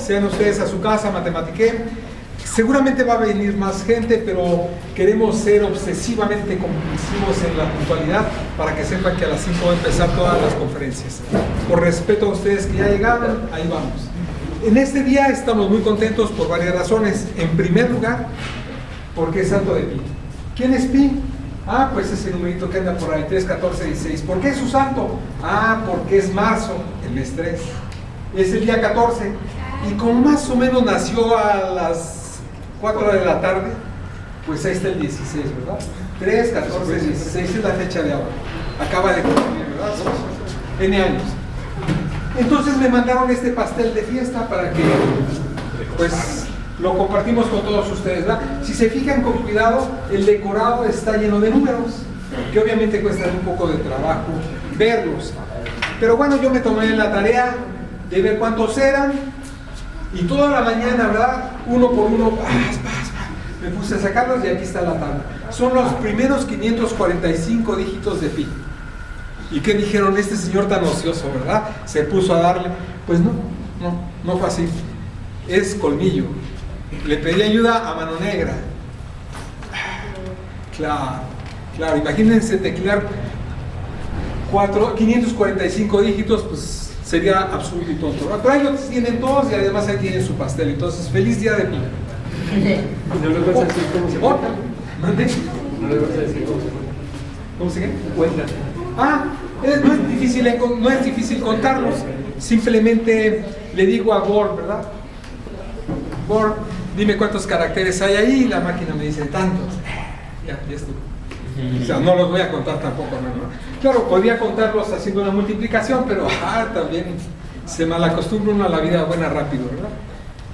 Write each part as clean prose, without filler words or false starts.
sean ustedes a su casa, Matematiqué. Seguramente va a venir más gente, pero queremos ser obsesivamente compulsivos en la puntualidad para que sepan que a las 5 va a empezar todas las conferencias. Por respeto a ustedes que ya llegaron, ahí vamos. En este día estamos muy contentos por varias razones. En primer lugar, porque es santo de Pi. ¿Quién es Pi? Ah, pues ese numerito que anda por ahí, 3, 14, 16. ¿Por qué es su santo? Ah, porque es marzo, el mes 3. Es el día 14. Y como más o menos nació a las 4 de la tarde, pues ahí está el 16, ¿verdad? 3, 14, 16 es la fecha de ahora. Acaba de cumplir, ¿verdad? N años. Entonces me mandaron este pastel de fiesta para que, pues, lo compartimos con todos ustedes, ¿verdad? Si se fijan con cuidado, el decorado está lleno de números, que obviamente cuestan un poco de trabajo verlos. Pero bueno, yo me tomé la tarea de ver cuántos eran, y toda la mañana, ¿verdad? Uno por uno, me puse a sacarlos y aquí está la tabla. Son los primeros 545 dígitos de pi. ¿Y qué dijeron? Este señor tan ocioso, ¿verdad? Se puso a darle. Pues no fue así. Es colmillo. Le pedí ayuda a mano negra. Claro, imagínense teclear 545 dígitos, pues sería absurdo y tonto, ¿verdad? Pero ahí lo tienen todos y además ahí tienen su pastel. Entonces, feliz día de pi. ¿No les vas a decir cómo se cuenta? ¿Mande? ¿No les vas a decir cómo se cuenta? ¿Cómo se qué? Cuenta. No es difícil contarlos. Simplemente le digo a Borg, ¿verdad? Borg, dime cuántos caracteres hay ahí, y la máquina me dice tantos. Ya estuvo. O sea, no los voy a contar tampoco, ¿no? Claro, podría contarlos haciendo una multiplicación, pero también se malacostumbra uno a la vida buena rápido, ¿verdad?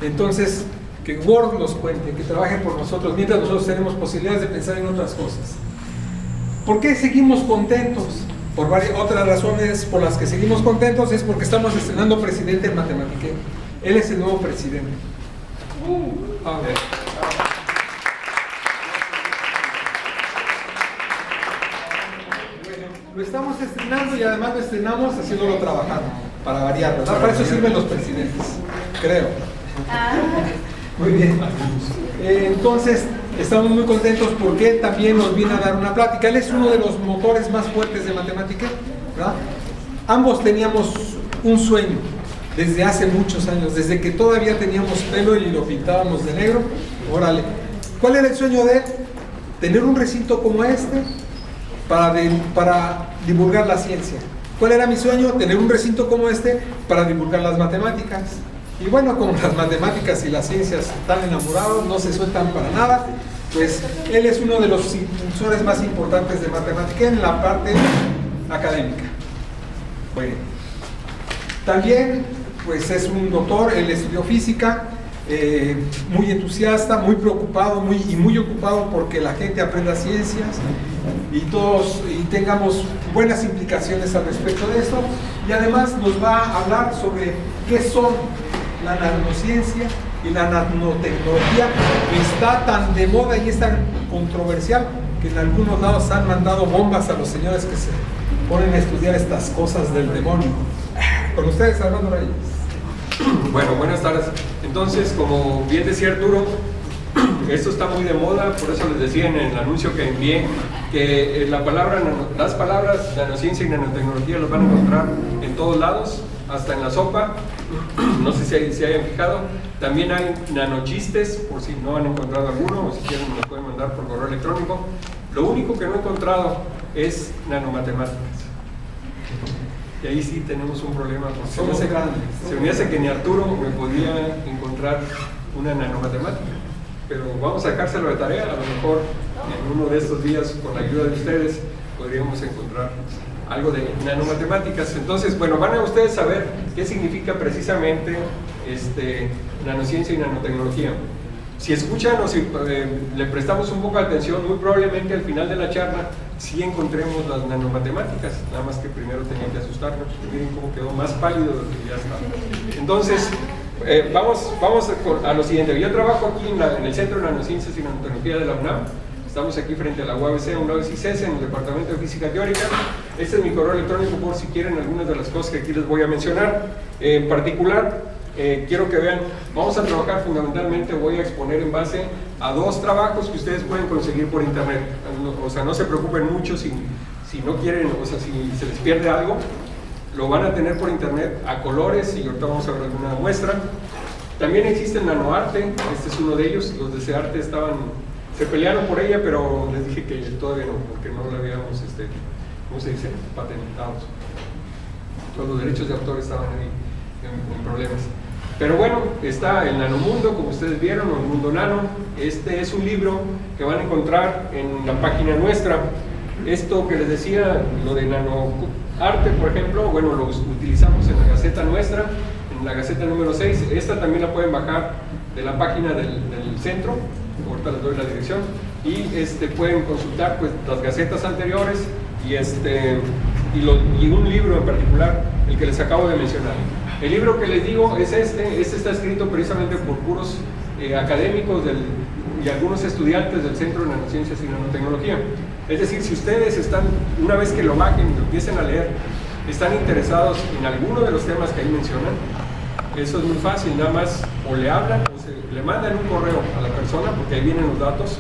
Entonces, que Word los cuente, que trabaje por nosotros, mientras nosotros tenemos posibilidades de pensar en otras cosas. ¿Por qué seguimos contentos? Por varias otras razones por las que seguimos contentos es porque estamos estrenando presidente en Matematiqué. Él es el nuevo presidente. A ver. Lo estamos estrenando y además lo estrenamos haciéndolo trabajar, para variar, ¿verdad? Para eso sirven los presidentes, creo. Muy bien. Entonces, estamos muy contentos porque él también nos viene a dar una plática. Él es uno de los motores más fuertes de Matematiqué, ¿verdad? Ambos teníamos un sueño desde hace muchos años, desde que todavía teníamos pelo y lo pintábamos de negro. Órale. ¿Cuál era el sueño de él? Tener un recinto como este para divulgar la ciencia. ¿Cuál era mi sueño? Tener un recinto como este para divulgar las matemáticas. Y bueno, como las matemáticas y las ciencias están enamorados, no se sueltan para nada, pues él es uno de los impulsores más importantes de Matematiqué en la parte académica. Bueno, también pues es un doctor, él estudió física, muy entusiasta, muy preocupado, muy ocupado porque la gente aprenda ciencias y tengamos buenas implicaciones al respecto de esto, y además nos va a hablar sobre qué son la nanociencia y la nanotecnología, que está tan de moda y es tan controversial que en algunos lados han mandado bombas a los señores que se ponen a estudiar estas cosas del demonio. Con ustedes, Armando Reyes. Bueno, buenas tardes. Entonces, como bien decía Arturo, esto está muy de moda, por eso les decía en el anuncio que envié que las palabras nanociencia y nanotecnología los van a encontrar en todos lados, hasta en la sopa. No sé si se hayan fijado. También hay nanochistes, por si no han encontrado alguno, o si quieren me lo pueden mandar por correo electrónico. Lo único que no he encontrado es nanomatemáticas. Y ahí sí tenemos un problema, porque se me hace que ni Arturo me podía encontrar una nanomatemática. Pero vamos a sacárselo de tarea, a lo mejor en uno de estos días, con la ayuda de ustedes, podríamos encontrar algo de nanomatemáticas. Entonces, bueno, van a ustedes saber qué significa precisamente nanociencia y nanotecnología. Si escuchan o si le prestamos un poco de atención, muy probablemente al final de la charla sí encontremos las nanomatemáticas, nada más que primero tenía que asustarnos. Miren cómo quedó más pálido de lo que ya está. Entonces, vamos a lo siguiente. Yo trabajo aquí en el Centro de Nanociencias y Nanotecnología de la UNAM. Estamos aquí frente a la UABC, UNAM y CES, en el Departamento de Física Teórica. Este es mi correo electrónico por si quieren algunas de las cosas que aquí les voy a mencionar. En particular, quiero que vean, vamos a trabajar fundamentalmente, voy a exponer en base a 2 trabajos que ustedes pueden conseguir por internet. O sea, no se preocupen mucho si no quieren, o sea, si se les pierde algo, lo van a tener por internet a colores, y ahorita vamos a ver alguna muestra. También existe el nanoarte, este es uno de ellos. Los de SEARTE se pelearon por ella, pero les dije que todavía no, porque no la habíamos, ¿cómo se dice?, patentados. Todos los derechos de autor estaban ahí en problemas. Pero bueno, está el Nanomundo, como ustedes vieron, o el Mundo Nano. Este es un libro que van a encontrar en la página nuestra. Esto que les decía, lo de nanoarte, por ejemplo, bueno, lo utilizamos en la Gaceta nuestra, en la Gaceta número 6. Esta también la pueden bajar de la página del centro, ahorita les doy la dirección, y pueden consultar pues las gacetas anteriores y un libro en particular, el que les acabo de mencionar. El libro que les digo es este está escrito precisamente por puros académicos y algunos estudiantes del Centro de Nanociencias y Nanotecnología. Es decir, si ustedes una vez que lo bajen y lo empiecen a leer, están interesados en alguno de los temas que ahí mencionan, eso es muy fácil, nada más o le hablan o le mandan un correo a la persona, porque ahí vienen los datos,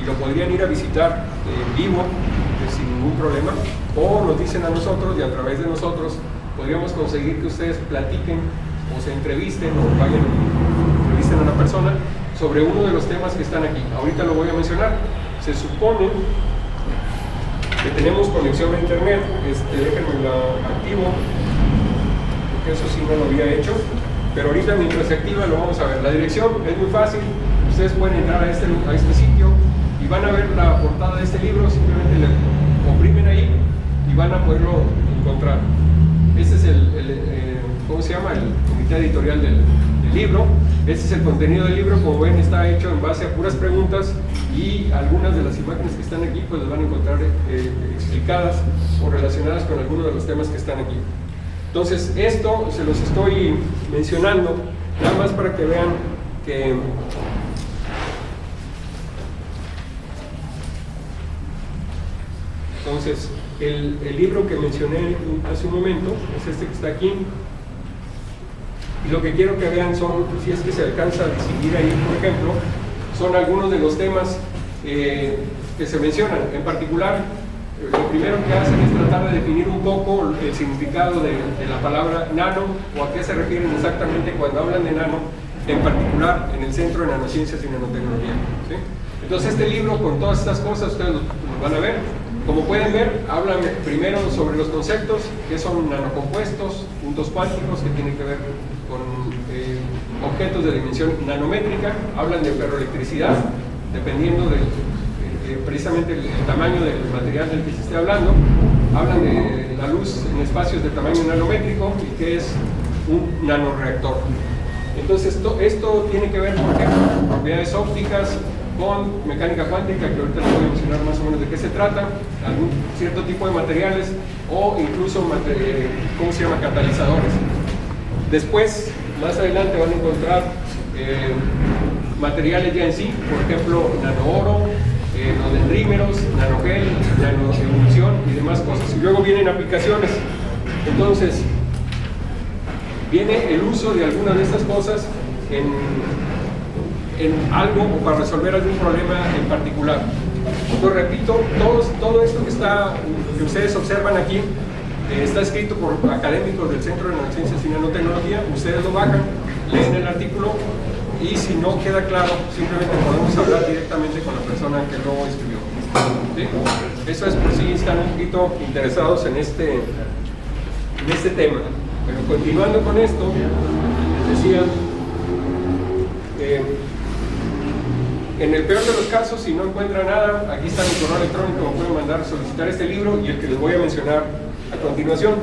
y lo podrían ir a visitar en vivo, sin ningún problema, o nos dicen a nosotros, y a través de nosotros podríamos conseguir que ustedes platiquen o se entrevisten o vayan y entrevisten a una persona sobre uno de los temas que están aquí. Ahorita lo voy a mencionar. Se supone que tenemos conexión a internet, déjenme la activo, porque eso sí no lo había hecho, pero ahorita mientras se activa lo vamos a ver. La dirección es muy fácil, ustedes pueden entrar a este sitio y van a ver la portada de este libro, simplemente le oprimen ahí y van a poderlo encontrar. Este es ¿cómo se llama? El comité editorial del libro. Este es el contenido del libro. Como ven, está hecho en base a puras preguntas, y algunas de las imágenes que están aquí pues las van a encontrar explicadas o relacionadas con algunos de los temas que están aquí. Entonces, esto se los estoy mencionando nada más para que vean que entonces el libro que mencioné hace un momento es este que está aquí, y lo que quiero que vean son, si es que se alcanza a distinguir ahí, por ejemplo, son algunos de los temas que se mencionan. En particular, lo primero que hacen es tratar de definir un poco el significado de la palabra nano, o a qué se refieren exactamente cuando hablan de nano, en particular en el Centro de Nanociencias y Nanotecnología, ¿sí? Entonces este libro, con todas estas cosas, ustedes lo van a ver. Como pueden ver, hablan primero sobre los conceptos, que son nanocompuestos, puntos cuánticos, que tienen que ver con objetos de dimensión nanométrica. Hablan de ferroelectricidad, dependiendo precisamente el tamaño del material del que se esté hablando. Hablan de la luz en espacios de tamaño nanométrico y qué es un nanoreactor. Entonces esto tiene que ver, por ejemplo, con propiedades ópticas, con mecánica cuántica, que ahorita les voy a mencionar más o menos de qué se trata, algún cierto tipo de materiales, o incluso ¿cómo se llama?, catalizadores. Después, más adelante van a encontrar materiales ya en sí, por ejemplo, nanooro, nanodendrímeros, nanogel, nanoemulsión y demás cosas. Y luego vienen aplicaciones. Entonces, viene el uso de algunas de estas cosas en algo o para resolver algún problema en particular. Lo repito, todo esto que ustedes observan aquí está escrito por académicos del Centro de Nanociencias y Nanotecnología. Ustedes lo bajan, leen el artículo, y si no queda claro, simplemente podemos hablar directamente con la persona que lo escribió, ¿sí? Eso es por si están un poquito interesados en este tema. Pero continuando con esto, les decía, en el peor de los casos, si no encuentran nada, aquí está mi correo electrónico, me pueden mandar solicitar este libro y el que les voy a mencionar a continuación.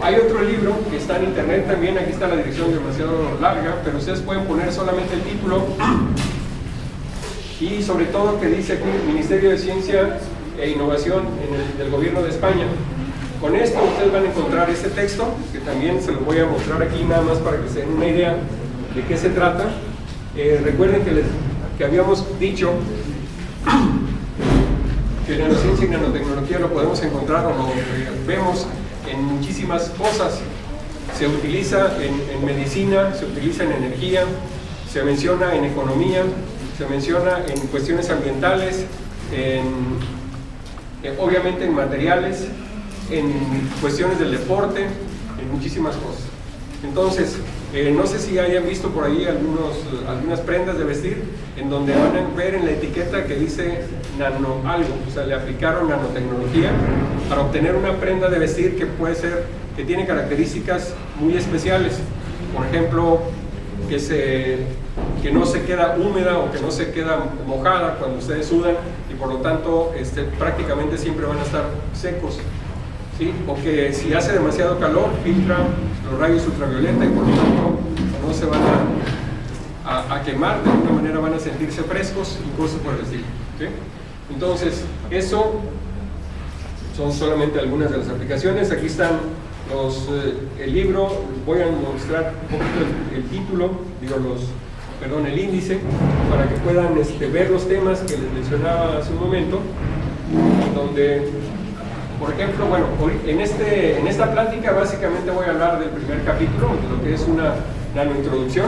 Hay otro libro que está en internet también, aquí está la dirección demasiado larga, pero ustedes pueden poner solamente el título y sobre todo que dice aquí Ministerio de Ciencia e Innovación del Gobierno de España. Con esto ustedes van a encontrar este texto, que también se los voy a mostrar aquí nada más para que se den una idea de qué se trata. Recuerden que habíamos dicho que nanociencia y nanotecnología lo podemos encontrar o lo vemos en muchísimas cosas. se utiliza en medicina, se utiliza en energía, se menciona en economía, se menciona en cuestiones ambientales, obviamente en materiales, en cuestiones del deporte, en muchísimas cosas. Entonces, no sé si hayan visto por ahí algunas prendas de vestir en donde van a ver en la etiqueta que dice nano algo, o sea, le aplicaron nanotecnología para obtener una prenda de vestir que puede ser, que tiene características muy especiales. Por ejemplo, que no se queda húmeda o que no se queda mojada cuando ustedes sudan y por lo tanto prácticamente siempre van a estar secos, ¿sí? O que si hace demasiado calor filtra los rayos ultravioleta y por lo tanto no se van a quemar, de alguna manera van a sentirse frescos y cosas por el estilo, ¿sí? Entonces, eso son solamente algunas de las aplicaciones. Aquí están el libro, voy a mostrar un poquito el título, el índice, para que puedan ver los temas que les mencionaba hace un momento, donde, por ejemplo, bueno, en esta plática básicamente voy a hablar del primer capítulo, de lo que es una nanointroducción,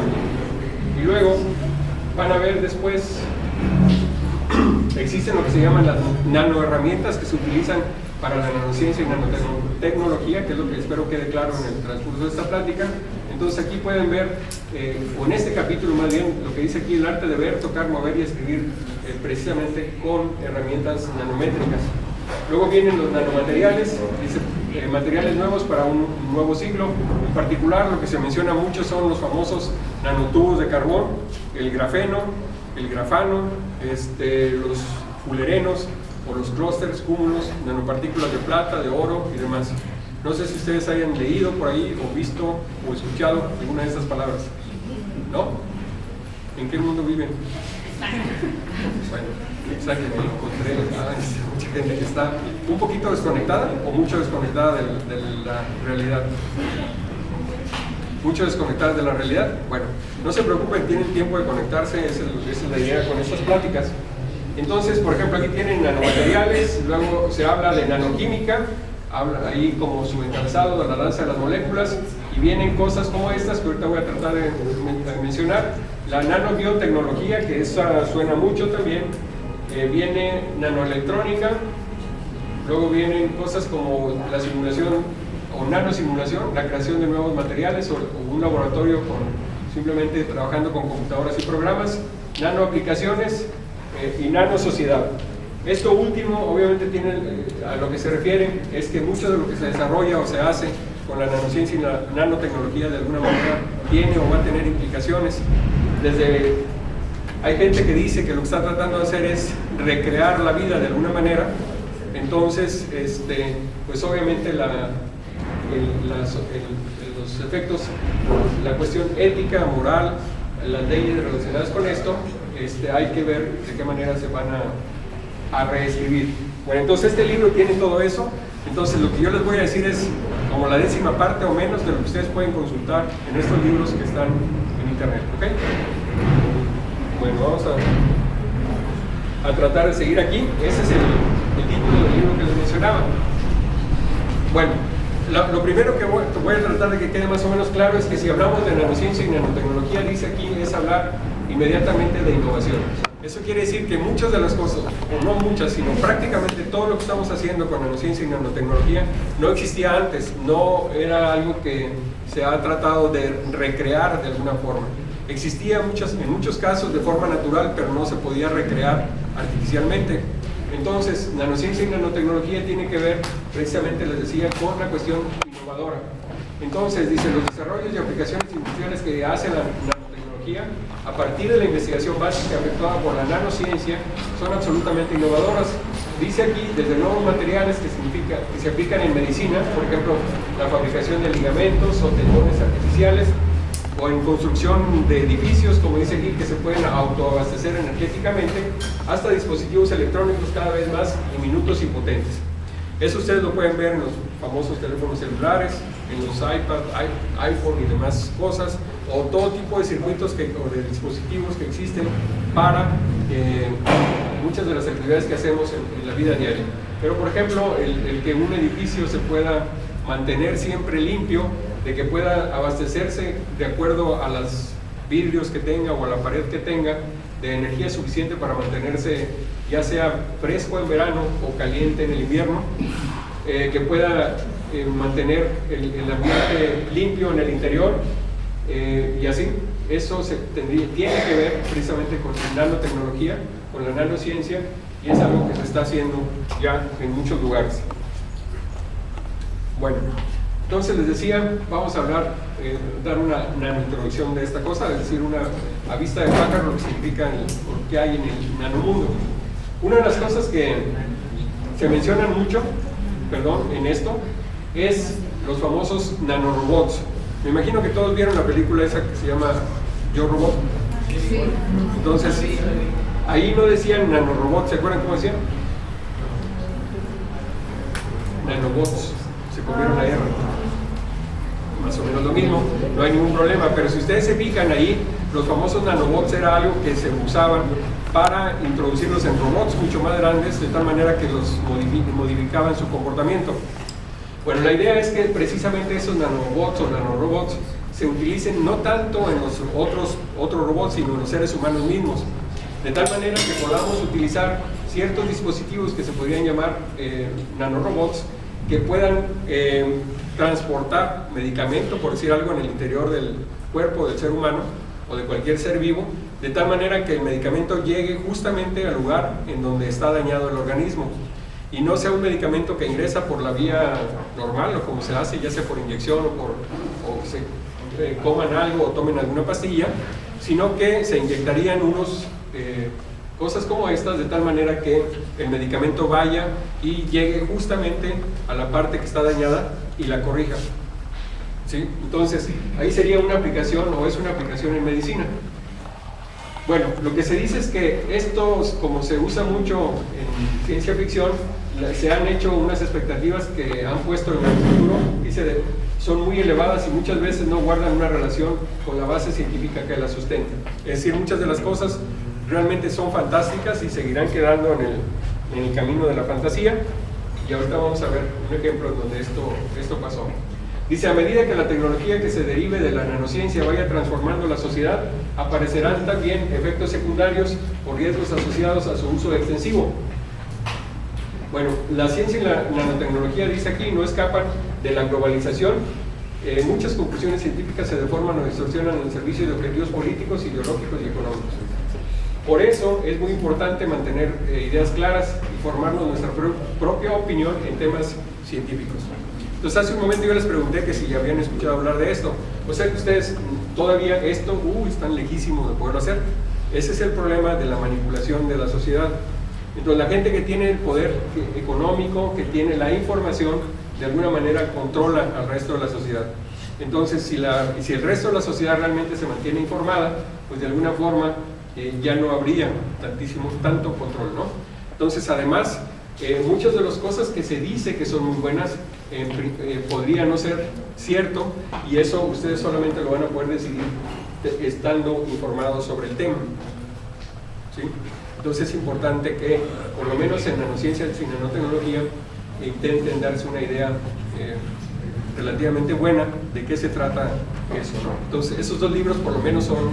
y luego van a ver después, existen lo que se llaman las nanoherramientas que se utilizan para la nanociencia y nanotecnología, que es lo que espero quede claro en el transcurso de esta plática. Entonces aquí pueden ver, o en este capítulo más bien, lo que dice aquí, el arte de ver, tocar, mover y escribir precisamente con herramientas nanométricas. Luego vienen los nanomateriales, dice, materiales nuevos para un nuevo siglo. En particular, lo que se menciona mucho son los famosos nanotubos de carbón, el grafeno, el grafano, los fulerenos, o los clústeres, cúmulos, nanopartículas de plata, de oro y demás. No sé si ustedes hayan leído por ahí, o visto, o escuchado alguna de estas palabras. ¿No? ¿En qué mundo viven? Bueno, exacto, encontré mucha gente que está un poquito desconectada, o mucho desconectada de la realidad. Mucho desconectadas de la realidad. Bueno, no se preocupen, tienen tiempo de conectarse, esa es la idea con estas pláticas. Entonces, por ejemplo, aquí tienen nanomateriales, luego se habla de nanoquímica, habla ahí como su encabezado de la danza de las moléculas, y vienen cosas como estas que ahorita voy a tratar de mencionar. La nanobiotecnología, que esa suena mucho también, viene nanoelectrónica, luego vienen cosas como la simulación o nanosimulación, la creación de nuevos materiales o un laboratorio simplemente trabajando con computadoras y programas, nanoaplicaciones, y nanosociedad. Esto último obviamente tiene a lo que se refiere es que mucho de lo que se desarrolla o se hace con la nanociencia y la nanotecnología de alguna manera tiene o va a tener implicaciones. Hay gente que dice que lo que está tratando de hacer es recrear la vida de alguna manera. Entonces pues obviamente los efectos, la cuestión ética, moral, las leyes relacionadas con esto, hay que ver de qué manera se van a reescribir. Bueno, entonces este libro tiene todo eso. Entonces lo que yo les voy a decir es como la 10ª parte o menos de lo que ustedes pueden consultar en estos libros que están en internet, ¿ok? Bueno, vamos a tratar de seguir aquí. Ese es el título del libro que les mencionaba. Bueno, lo primero que voy a tratar de que quede más o menos claro es que si hablamos de nanociencia y nanotecnología, dice aquí, es hablar inmediatamente de innovación. Eso quiere decir que muchas de las cosas, o no muchas, sino prácticamente todo lo que estamos haciendo con nanociencia y nanotecnología no existía antes, no era algo que se ha tratado de recrear de alguna forma. Existía en muchos casos de forma natural, pero no se podía recrear artificialmente. Entonces, nanociencia y nanotecnología tiene que ver, precisamente les decía, con la cuestión innovadora. Entonces, dice, los desarrollos y aplicaciones industriales que hace la nanotecnología, a partir de la investigación básica efectuada por la nanociencia, son absolutamente innovadoras. Dice aquí, desde nuevos materiales que se aplican en medicina, por ejemplo, la fabricación de ligamentos o tendones artificiales, o en construcción de edificios, como dice aquí, que se pueden autoabastecer energéticamente, hasta dispositivos electrónicos cada vez más diminutos y potentes. Eso ustedes lo pueden ver en los famosos teléfonos celulares, en los iPad, iPhone y demás cosas, o todo tipo de circuitos o de dispositivos que existen para muchas de las actividades que hacemos en la vida diaria. Pero por ejemplo, el que un edificio se pueda mantener siempre limpio, de que pueda abastecerse de acuerdo a los vidrios que tenga o a la pared que tenga de energía suficiente para mantenerse ya sea fresco en verano o caliente en el invierno, que pueda mantener el ambiente limpio en el interior, y así. Eso tiene que ver precisamente con la nanotecnología, con la nanociencia, y es algo que se está haciendo ya en muchos lugares. Bueno, entonces les decía, vamos a hablar, dar una introducción de esta cosa, es decir, a vista de pájaro, lo que significa lo que hay en el nanomundo. Una de las cosas que se mencionan mucho, en esto, es los famosos nanorobots. Me imagino que todos vieron la película esa que se llama Yo Robot. Sí. Entonces, ahí no decían nanorobots, ¿se acuerdan cómo decían? Nanobots, se comieron la R. Más o menos lo mismo, no hay ningún problema, pero si ustedes se fijan ahí, los famosos nanobots era algo que se usaban para introducirlos en robots mucho más grandes, de tal manera que los modificaban su comportamiento. Bueno, la idea es que precisamente esos nanobots o nanorobots se utilicen no tanto en los otros robots, sino en los seres humanos mismos, de tal manera que podamos utilizar ciertos dispositivos que se podrían llamar nanorobots, que puedan transportar medicamento, por decir algo, en el interior del cuerpo del ser humano o de cualquier ser vivo, de tal manera que el medicamento llegue justamente al lugar en donde está dañado el organismo, y no sea un medicamento que ingresa por la vía normal, o como se hace, ya sea por inyección o se coman algo o tomen alguna pastilla, sino que se inyectarían cosas como estas, de tal manera que el medicamento vaya y llegue justamente a la parte que está dañada y la corrija. ¿Sí? Entonces, ahí sería una aplicación, o es una aplicación en medicina. Bueno, lo que se dice es que estos, como se usa mucho en ciencia ficción, se han hecho unas expectativas que han puesto en el futuro, son muy elevadas y muchas veces no guardan una relación con la base científica que la sustenta. Es decir, muchas de las cosas realmente son fantásticas y seguirán quedando en el camino de la fantasía, y ahorita vamos a ver un ejemplo en donde esto pasó. Dice, a medida que la tecnología que se derive de la nanociencia vaya transformando la sociedad, aparecerán también efectos secundarios o riesgos asociados a su uso extensivo. Bueno, la ciencia y la nanotecnología, dice aquí, no escapan de la globalización. Muchas conclusiones científicas se deforman o distorsionan en el servicio de objetivos políticos, ideológicos y económicos. Por eso es muy importante mantener ideas claras y formarnos nuestra propia opinión en temas científicos. Entonces, hace un momento yo les pregunté que si ya habían escuchado hablar de esto. O sea que ustedes todavía están lejísimos de poderlo hacer. Ese es el problema de la manipulación de la sociedad. Entonces, la gente que tiene el poder económico, que tiene la información, de alguna manera controla al resto de la sociedad. Entonces, si el resto de la sociedad realmente se mantiene informada, pues de alguna forma ya no habría tanto control, ¿no? Entonces, además, muchas de las cosas que se dice que son muy buenas podría no ser cierto, y eso ustedes solamente lo van a poder decidir estando informados sobre el tema. ¿Sí? Entonces es importante que, por lo menos en nanociencia y nanotecnología, intenten darse una idea relativamente buena de qué se trata eso, ¿no? Entonces esos dos libros por lo menos son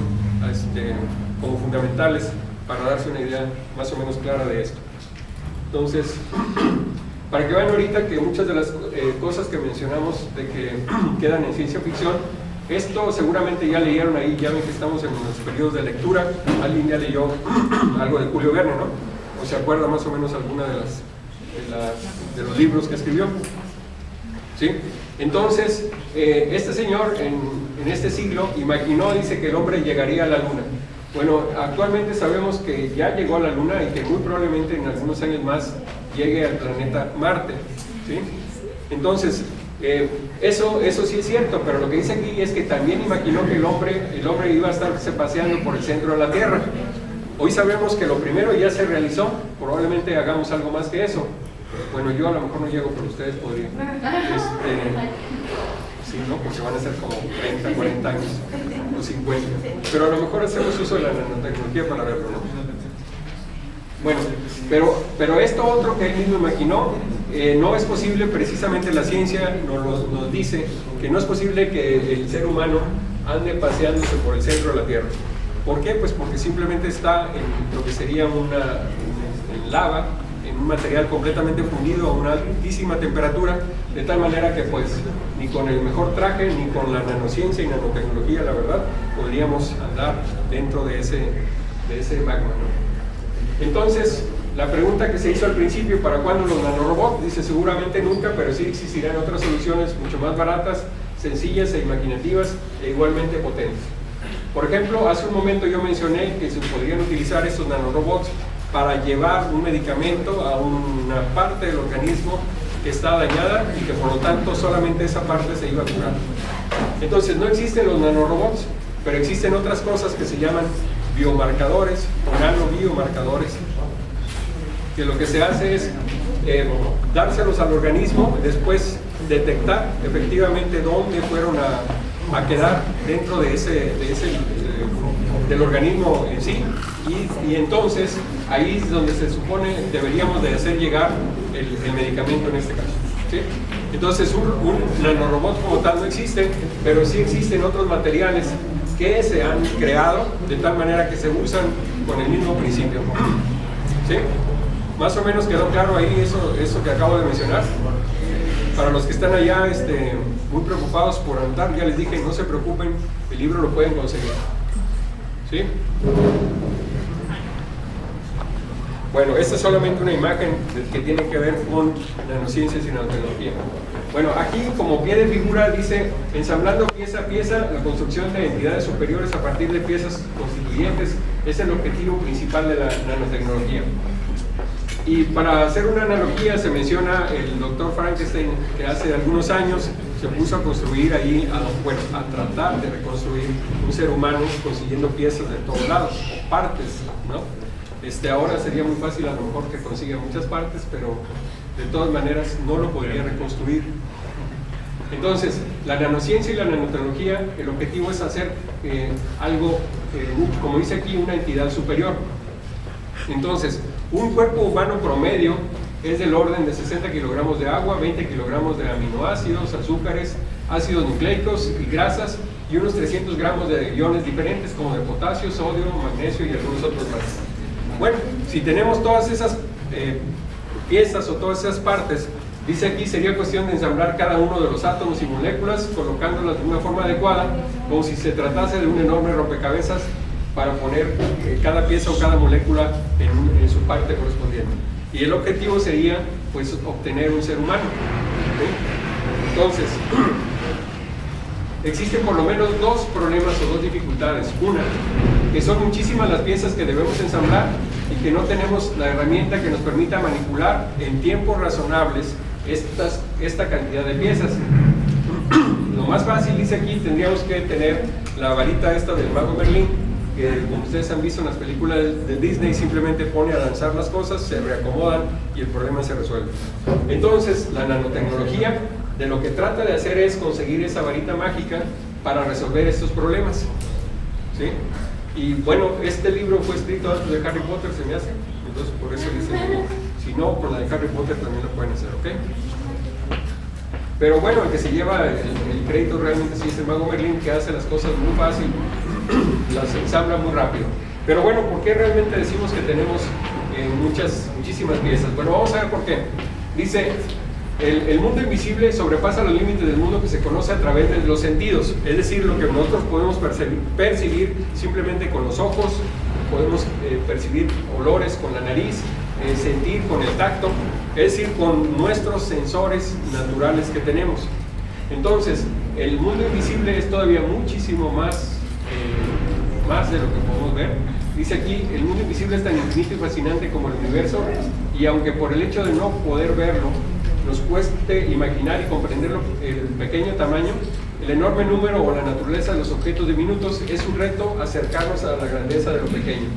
como fundamentales para darse una idea más o menos clara de esto. Entonces, para que vean ahorita que muchas de las cosas que mencionamos de que quedan en ciencia ficción, esto seguramente ya leyeron ahí, ya ven que estamos en los periodos de lectura. Alguien ya leyó algo de Julio Verne, ¿no? ¿O se acuerda más o menos alguna de los libros que escribió? ¿Sí? Entonces, este señor en este siglo imaginó, dice, que el hombre llegaría a la luna. Bueno, actualmente sabemos que ya llegó a la luna y que muy probablemente en algunos años más llegue al planeta Marte. ¿Sí? Entonces, eso sí es cierto, pero lo que dice aquí es que también imaginó que el hombre iba a estarse paseando por el centro de la Tierra. Hoy sabemos que lo primero ya se realizó, probablemente hagamos algo más que eso. Bueno, yo a lo mejor no llego, pero ustedes podrían. Sí, ¿no? Porque van a ser como 30, 40 años o 50. Pero a lo mejor hacemos uso de la nanotecnología para verlo, ¿no? Bueno, pero esto otro que él mismo imaginó no es posible, precisamente la ciencia nos dice que no es posible que el ser humano ande paseándose por el centro de la Tierra. ¿Por qué? Pues porque simplemente está en lo que sería en lava, en un material completamente fundido a una altísima temperatura, de tal manera que pues ni con el mejor traje, ni con la nanociencia y nanotecnología, la verdad, podríamos andar dentro de ese magma, ¿no? Entonces, la pregunta que se hizo al principio, ¿para cuándo los nanorobots? Dice, seguramente nunca, pero sí existirán otras soluciones mucho más baratas, sencillas e imaginativas e igualmente potentes. Por ejemplo, hace un momento yo mencioné que se podrían utilizar estos nanorobots para llevar un medicamento a una parte del organismo que está dañada y que por lo tanto solamente esa parte se iba a curar. Entonces no existen los nanorobots, pero existen otras cosas que se llaman biomarcadores o nanobiomarcadores, que lo que se hace es dárselos al organismo, después detectar efectivamente dónde fueron a quedar dentro del organismo en sí, y entonces ahí es donde se supone deberíamos de hacer llegar el medicamento en este caso, ¿sí? Entonces un nanorobot como tal no existe, pero sí existen otros materiales que se han creado de tal manera que se usan con el mismo principio, ¿sí? Más o menos quedó claro ahí eso que acabo de mencionar. Para los que están allá muy preocupados por anotar, ya les dije, no se preocupen, el libro lo pueden conseguir, ¿sí? Bueno, esta es solamente una imagen que tiene que ver con nanociencias y nanotecnología. Bueno, aquí como pie de figura dice, ensamblando pieza a pieza la construcción de entidades superiores a partir de piezas constituyentes, es el objetivo principal de la nanotecnología. Y para hacer una analogía se menciona el doctor Frankenstein, que hace algunos años se puso a construir ahí, a tratar de reconstruir un ser humano consiguiendo piezas de todos lados, partes, ¿no? Ahora sería muy fácil a lo mejor que consiga muchas partes, pero de todas maneras no lo podría reconstruir. Entonces, la nanociencia y la nanotecnología, el objetivo es hacer algo, como dice aquí, una entidad superior. Entonces, un cuerpo humano promedio es del orden de 60 kilogramos de agua, 20 kilogramos de aminoácidos, azúcares, ácidos nucleicos y grasas, y unos 300 gramos de iones diferentes como de potasio, sodio, magnesio y algunos otros más. Bueno, si tenemos todas esas piezas o todas esas partes, dice aquí, sería cuestión de ensamblar cada uno de los átomos y moléculas, colocándolas de una forma adecuada, como si se tratase de un enorme rompecabezas, para poner cada pieza o cada molécula en su parte correspondiente. Y el objetivo sería, pues, obtener un ser humano, ¿sí? Entonces, existen por lo menos dos problemas o dos dificultades. Una, que son muchísimas las piezas que debemos ensamblar y que no tenemos la herramienta que nos permita manipular en tiempos razonables esta cantidad de piezas. Lo más fácil, dice aquí, tendríamos que tener la varita esta del mago Merlín, que como ustedes han visto en las películas de Disney, simplemente pone a lanzar las cosas, se reacomodan y el problema se resuelve. Entonces, la nanotecnología de lo que trata de hacer es conseguir esa varita mágica para resolver estos problemas, ¿sí? Y bueno, este libro fue escrito antes de Harry Potter, se me hace, entonces por eso dice, si no, por la de Harry Potter también lo pueden hacer, ¿ok? Pero bueno, el que se lleva el crédito realmente sí es el mago Merlín, que hace las cosas muy fácil, las ensambla muy rápido. Pero bueno, ¿por qué realmente decimos que tenemos muchísimas piezas? Bueno, vamos a ver por qué. Dice, el mundo invisible sobrepasa los límites del mundo que se conoce a través de los sentidos, es decir, lo que nosotros podemos percibir simplemente con los ojos, podemos percibir olores con la nariz, sentir con el tacto, es decir, con nuestros sensores naturales que tenemos. Entonces, el mundo invisible es todavía muchísimo más de lo que podemos ver. Dice aquí, el mundo invisible es tan infinito y fascinante como el universo, y aunque por el hecho de no poder verlo, nos cueste imaginar y comprender el pequeño tamaño, el enorme número o la naturaleza de los objetos diminutos, es un reto acercarnos a la grandeza de lo pequeño.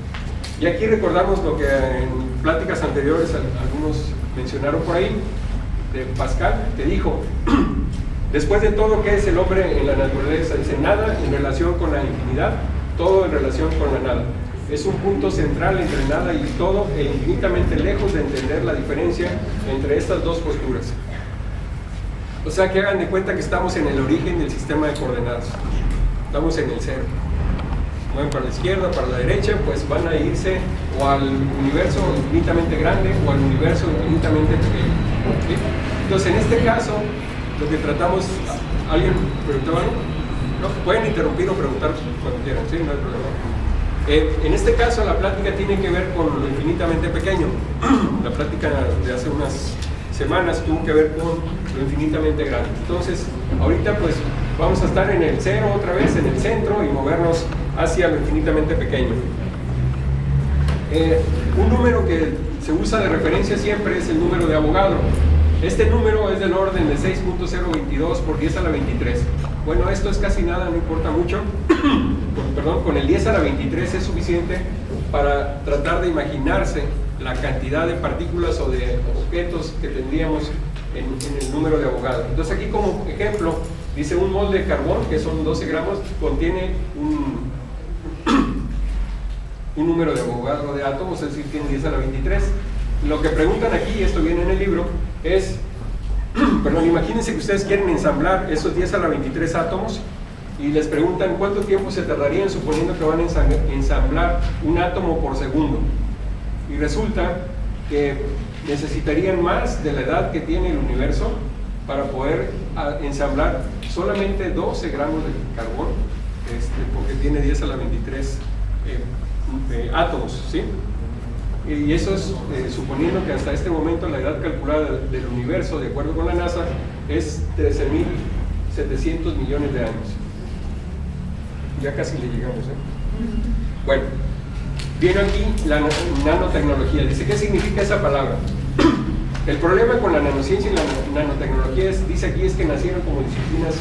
Y aquí recordamos lo que en pláticas anteriores algunos mencionaron por ahí, de Pascal, que dijo, después de todo, ¿qué es el hombre en la naturaleza? Dice, nada en relación con la infinidad, todo en relación con la nada. es un punto central entre nada y todo e infinitamente lejos de entender la diferencia entre estas dos posturas. O sea que hagan de cuenta que estamos en el origen del sistema de coordenadas, estamos en el cero. Mueven para la izquierda, para la derecha, pues van a irse o al universo infinitamente grande o al universo infinitamente pequeño. ¿Sí? Entonces, en este caso, lo que tratamos... ¿Alguien preguntaba algo? No, pueden interrumpir o preguntar cuando quieran, ¿sí? No hay problema. En este caso, la plática tiene que ver con lo infinitamente pequeño. La plática de hace unas semanas tuvo que ver con lo infinitamente grande. Entonces, ahorita pues vamos a estar en el cero otra vez, en el centro, y movernos hacia lo infinitamente pequeño. Un número que se usa de referencia siempre es el número de Avogadro. Este número es del orden de 6.022 por 10 a la 23. Bueno, esto es casi nada, no importa mucho. Con el 10 a la 23 es suficiente para tratar de imaginarse la cantidad de partículas o de objetos que tendríamos en el número de Avogadro. Entonces aquí como ejemplo, dice un mol de carbón, que son 12 gramos, contiene un número de Avogadro de átomos, es decir, tiene 10 a la 23. Lo que preguntan aquí, esto viene en el libro, es, perdón, imagínense que ustedes quieren ensamblar esos 10 a la 23 átomos y les preguntan cuánto tiempo se tardarían suponiendo que van a ensamblar un átomo por segundo. Y resulta que necesitarían más de la edad que tiene el universo para poder ensamblar solamente 12 gramos de carbón, porque tiene 10 a la 23 átomos, ¿sí? Y eso es suponiendo que hasta este momento la edad calculada del universo, de acuerdo con la NASA, es 13.700 millones de años. Ya casi le llegamos, ¿eh? Bueno, viene aquí la nanotecnología. Dice, ¿qué significa esa palabra? El problema con la nanociencia y la nanotecnología dice aquí, es que nacieron como disciplinas,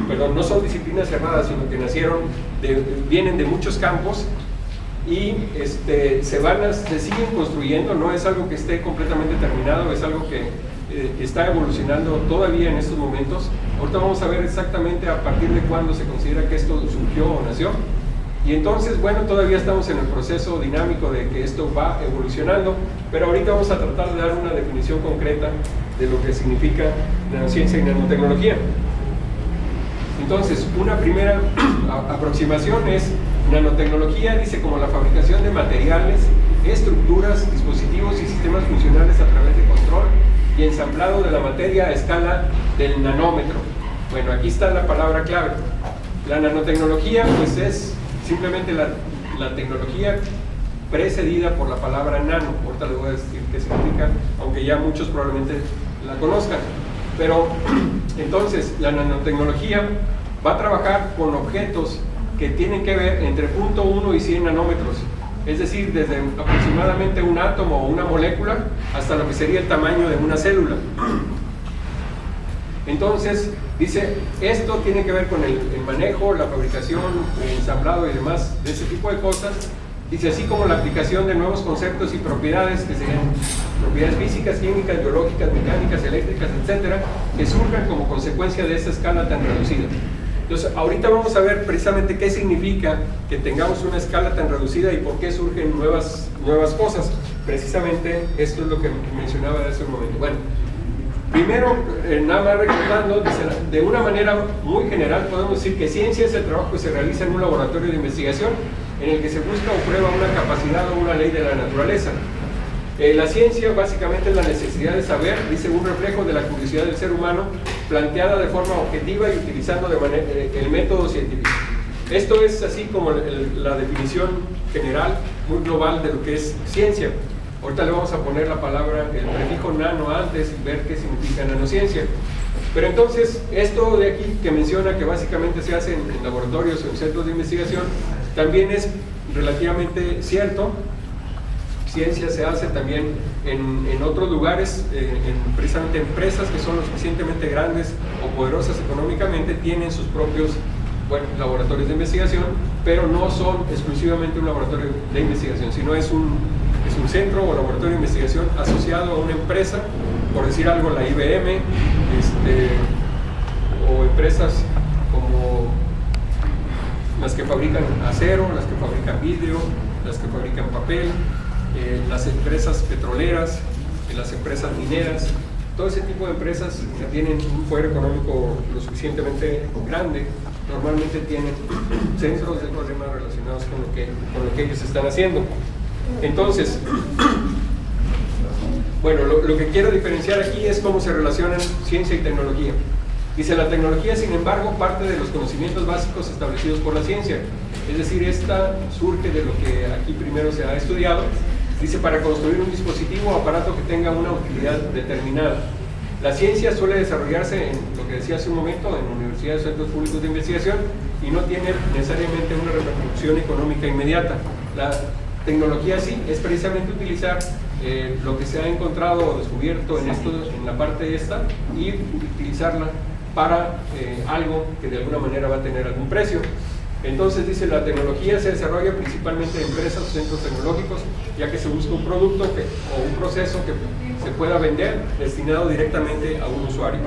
perdón, no son disciplinas cerradas, sino que vienen de muchos campos y se siguen construyendo, no es algo que esté completamente terminado, es algo que está evolucionando todavía en estos momentos. Ahorita vamos a ver exactamente a partir de cuándo se considera que esto surgió o nació. Y entonces, bueno, todavía estamos en el proceso dinámico de que esto va evolucionando, pero ahorita vamos a tratar de dar una definición concreta de lo que significa nanociencia y nanotecnología. Entonces, una primera aproximación es nanotecnología, dice, como la fabricación de materiales, estructuras, dispositivos y sistemas funcionales a través de control y ensamblado de la materia a escala del nanómetro. Bueno, aquí está la palabra clave. La nanotecnología, pues, es simplemente la tecnología precedida por la palabra nano. Ahorita les voy a decir qué significa, aunque ya muchos probablemente la conozcan. Pero entonces la nanotecnología va a trabajar con objetos que tienen que ver entre 0.1 y 100 nanómetros, es decir, desde aproximadamente un átomo o una molécula hasta lo que sería el tamaño de una célula. Entonces, dice, esto tiene que ver con el manejo, la fabricación, el ensamblado y demás de ese tipo de cosas. Dice, así como la aplicación de nuevos conceptos y propiedades, que serían propiedades físicas, químicas, biológicas, mecánicas, eléctricas, etcétera, que surjan como consecuencia de esta escala tan reducida. Entonces, ahorita vamos a ver precisamente qué significa que tengamos una escala tan reducida y por qué surgen nuevas cosas. Precisamente esto es lo que mencionaba hace un momento. Bueno, primero, nada más recordando, dice, de una manera muy general podemos decir que ciencia es el trabajo que se realiza en un laboratorio de investigación en el que se busca o prueba una capacidad o una ley de la naturaleza. La ciencia básicamente es la necesidad de saber, dice, un reflejo de la curiosidad del ser humano planteada de forma objetiva y utilizando el método científico. Esto es así como la definición general, muy global de lo que es ciencia. Ahorita le vamos a poner la palabra, el prefijo nano antes y ver qué significa nanociencia. Pero entonces, esto de aquí que menciona que básicamente se hace en laboratorios o en centros de investigación, también es relativamente cierto. Ciencia se hace también en otros lugares, precisamente empresas que son lo suficientemente grandes o poderosas económicamente, tienen sus propios laboratorios de investigación, pero no son exclusivamente un laboratorio de investigación, sino es un centro o laboratorio de investigación asociado a una empresa, por decir algo, la IBM, o empresas como las que fabrican acero, las que fabrican vidrio, las que fabrican papel, las empresas petroleras, las empresas mineras, todo ese tipo de empresas que tienen un poder económico lo suficientemente grande, normalmente tienen centros de problemas relacionados con lo que ellos están haciendo. Entonces, bueno, lo que quiero diferenciar aquí es cómo se relacionan ciencia y tecnología. Dice, la tecnología, sin embargo, parte de los conocimientos básicos establecidos por la ciencia. Es decir, esta surge de lo que aquí primero se ha estudiado. Dice, para construir un dispositivo o aparato que tenga una utilidad determinada. La ciencia suele desarrollarse en lo que decía hace un momento, en universidades o centros públicos de investigación, y no tiene necesariamente una repercusión económica inmediata. La tecnología sí es precisamente utilizar lo que se ha encontrado o descubierto en la parte esta y utilizarla para algo que de alguna manera va a tener algún precio. Entonces dice, la tecnología se desarrolla principalmente en empresas o centros tecnológicos, ya que se busca un producto o un proceso que se pueda vender destinado directamente a un usuario.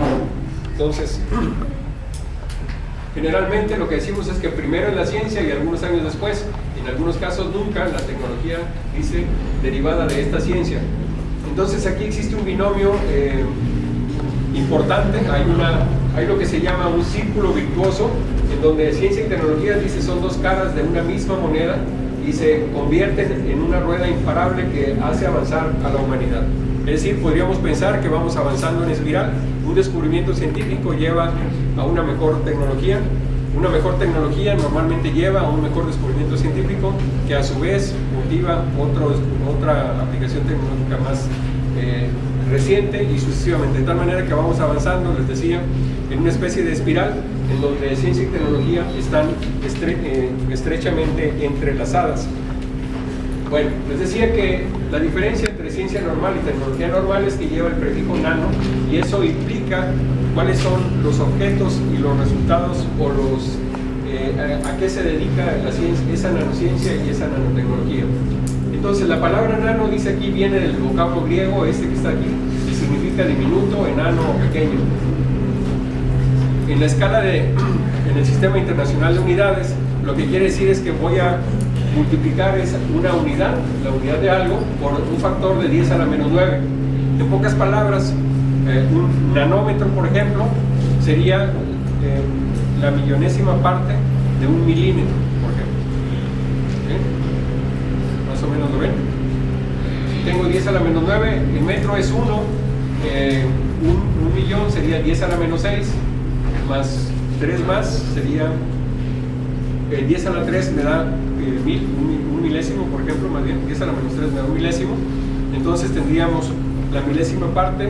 Entonces, generalmente lo que decimos es que primero en la ciencia y algunos años después, en algunos casos nunca, la tecnología dice derivada de esta ciencia. Entonces aquí existe un binomio importante, hay lo que se llama un círculo virtuoso, en donde ciencia y tecnología, dice, son dos caras de una misma moneda y se convierten en una rueda imparable que hace avanzar a la humanidad. Es decir, podríamos pensar que vamos avanzando en espiral. Un descubrimiento científico lleva a una mejor tecnología normalmente lleva a un mejor descubrimiento científico, que a su vez motiva otra aplicación tecnológica más reciente, y sucesivamente, de tal manera que vamos avanzando, les decía, en una especie de espiral en donde ciencia y tecnología están estrechamente entrelazadas. Bueno, les decía que la diferencia entre ciencia normal y tecnología normal es que lleva el prefijo nano, y eso implica cuáles son los objetos y los resultados o a qué se dedica la ciencia, esa nanociencia y esa nanotecnología. Entonces, la palabra nano, dice aquí, viene del vocablo griego, que está aquí, y significa diminuto, enano o pequeño. En la escala en el sistema internacional de unidades, lo que quiere decir es que voy a multiplicar una unidad, la unidad de algo, por un factor de 10 a la menos 9. En pocas palabras, un nanómetro, por ejemplo, sería la millonésima parte de un milímetro, por ejemplo. ¿Sí? Más o menos lo ven. Si tengo 10 a la menos 9, el metro es 1, un millón sería 10 a la menos 6, más 3 más sería 10 a la 3 me da un milésimo, por ejemplo, más bien 10 a la menos 3 me da un milésimo. Entonces tendríamos la milésima parte,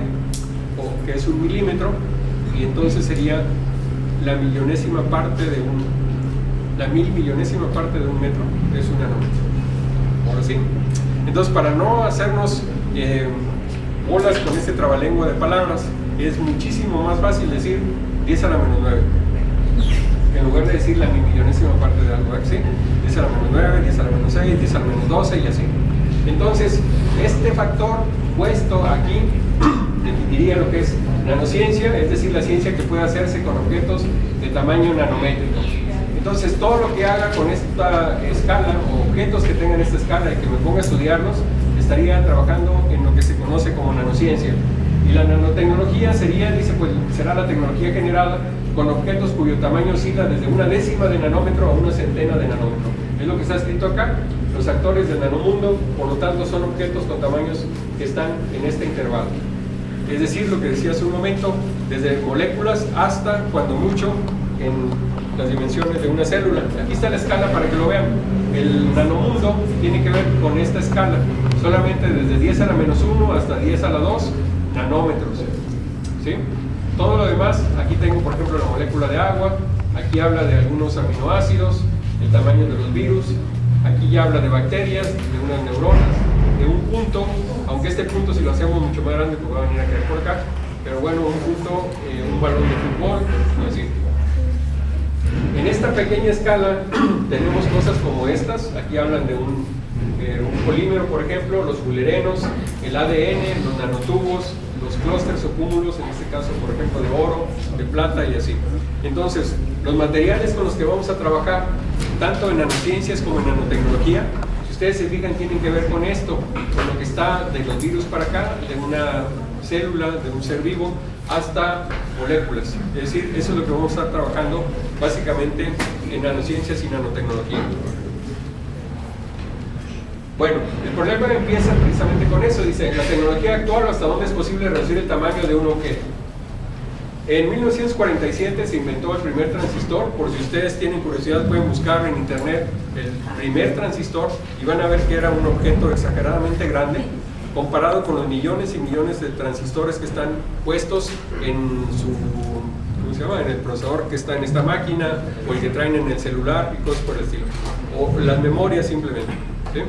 que es un milímetro, y entonces sería la millonésima parte de la mil millonésima parte de un metro, que es un nanómetro. Ahora sí. Entonces, para no hacernos bolas con este trabalengua de palabras, es muchísimo más fácil decir 10 a la menos 9. En lugar de decir la millonésima parte de algo, ¿sí? 10 a la menos 9, 10 a la menos 6, 10 a la menos 12 y así. Entonces, este factor puesto aquí definiría lo que es nanociencia, es decir, la ciencia que puede hacerse con objetos de tamaño nanométrico. Entonces, todo lo que haga con esta escala, o objetos que tengan esta escala y que me ponga a estudiarlos, estaría trabajando en lo que se conoce como nanociencia. Y la nanotecnología será la tecnología generada con objetos cuyo tamaño oscila desde una décima de nanómetro a una centena de nanómetro. Es lo que está escrito acá. Los actores del nanomundo, por lo tanto, son objetos con tamaños que están en este intervalo. Es decir, lo que decía hace un momento, desde moléculas hasta, cuando mucho, en las dimensiones de una célula. Aquí está la escala para que lo vean. El nanomundo tiene que ver con esta escala, solamente desde 10 a la menos 1 hasta 10 a la 2 nanómetros. ¿Sí? Todo lo demás, aquí tengo por ejemplo la molécula de agua, aquí habla de algunos aminoácidos, el tamaño de los virus, aquí ya habla de bacterias, de unas neuronas, de un punto, aunque este punto, si lo hacemos mucho más grande, pues va a venir a caer por acá, pero bueno, un punto, un balón de fútbol, así. En esta pequeña escala tenemos cosas como estas. Aquí hablan de un polímero, por ejemplo, los fullerenos, el ADN, los nanotubos, los clústeres o cúmulos, en este caso, por ejemplo, de oro, de plata y así. Entonces, los materiales con los que vamos a trabajar tanto en nanociencias como en nanotecnología. Si ustedes se fijan, tienen que ver con esto, con lo que está de los virus para acá, de una célula, de un ser vivo, hasta moléculas. Es decir, eso es lo que vamos a estar trabajando básicamente en nanociencias y nanotecnología. Bueno, el problema empieza precisamente con eso. Dice, la tecnología actual, ¿hasta dónde es posible reducir el tamaño de un objeto? En 1947 se inventó el primer transistor. Por si ustedes tienen curiosidad, pueden buscar en internet el primer transistor y van a ver que era un objeto exageradamente grande comparado con los millones y millones de transistores que están puestos en su, ¿cómo se llama?, en el procesador que está en esta máquina, o el que traen en el celular y cosas por el estilo, o las memorias simplemente, ¿sí?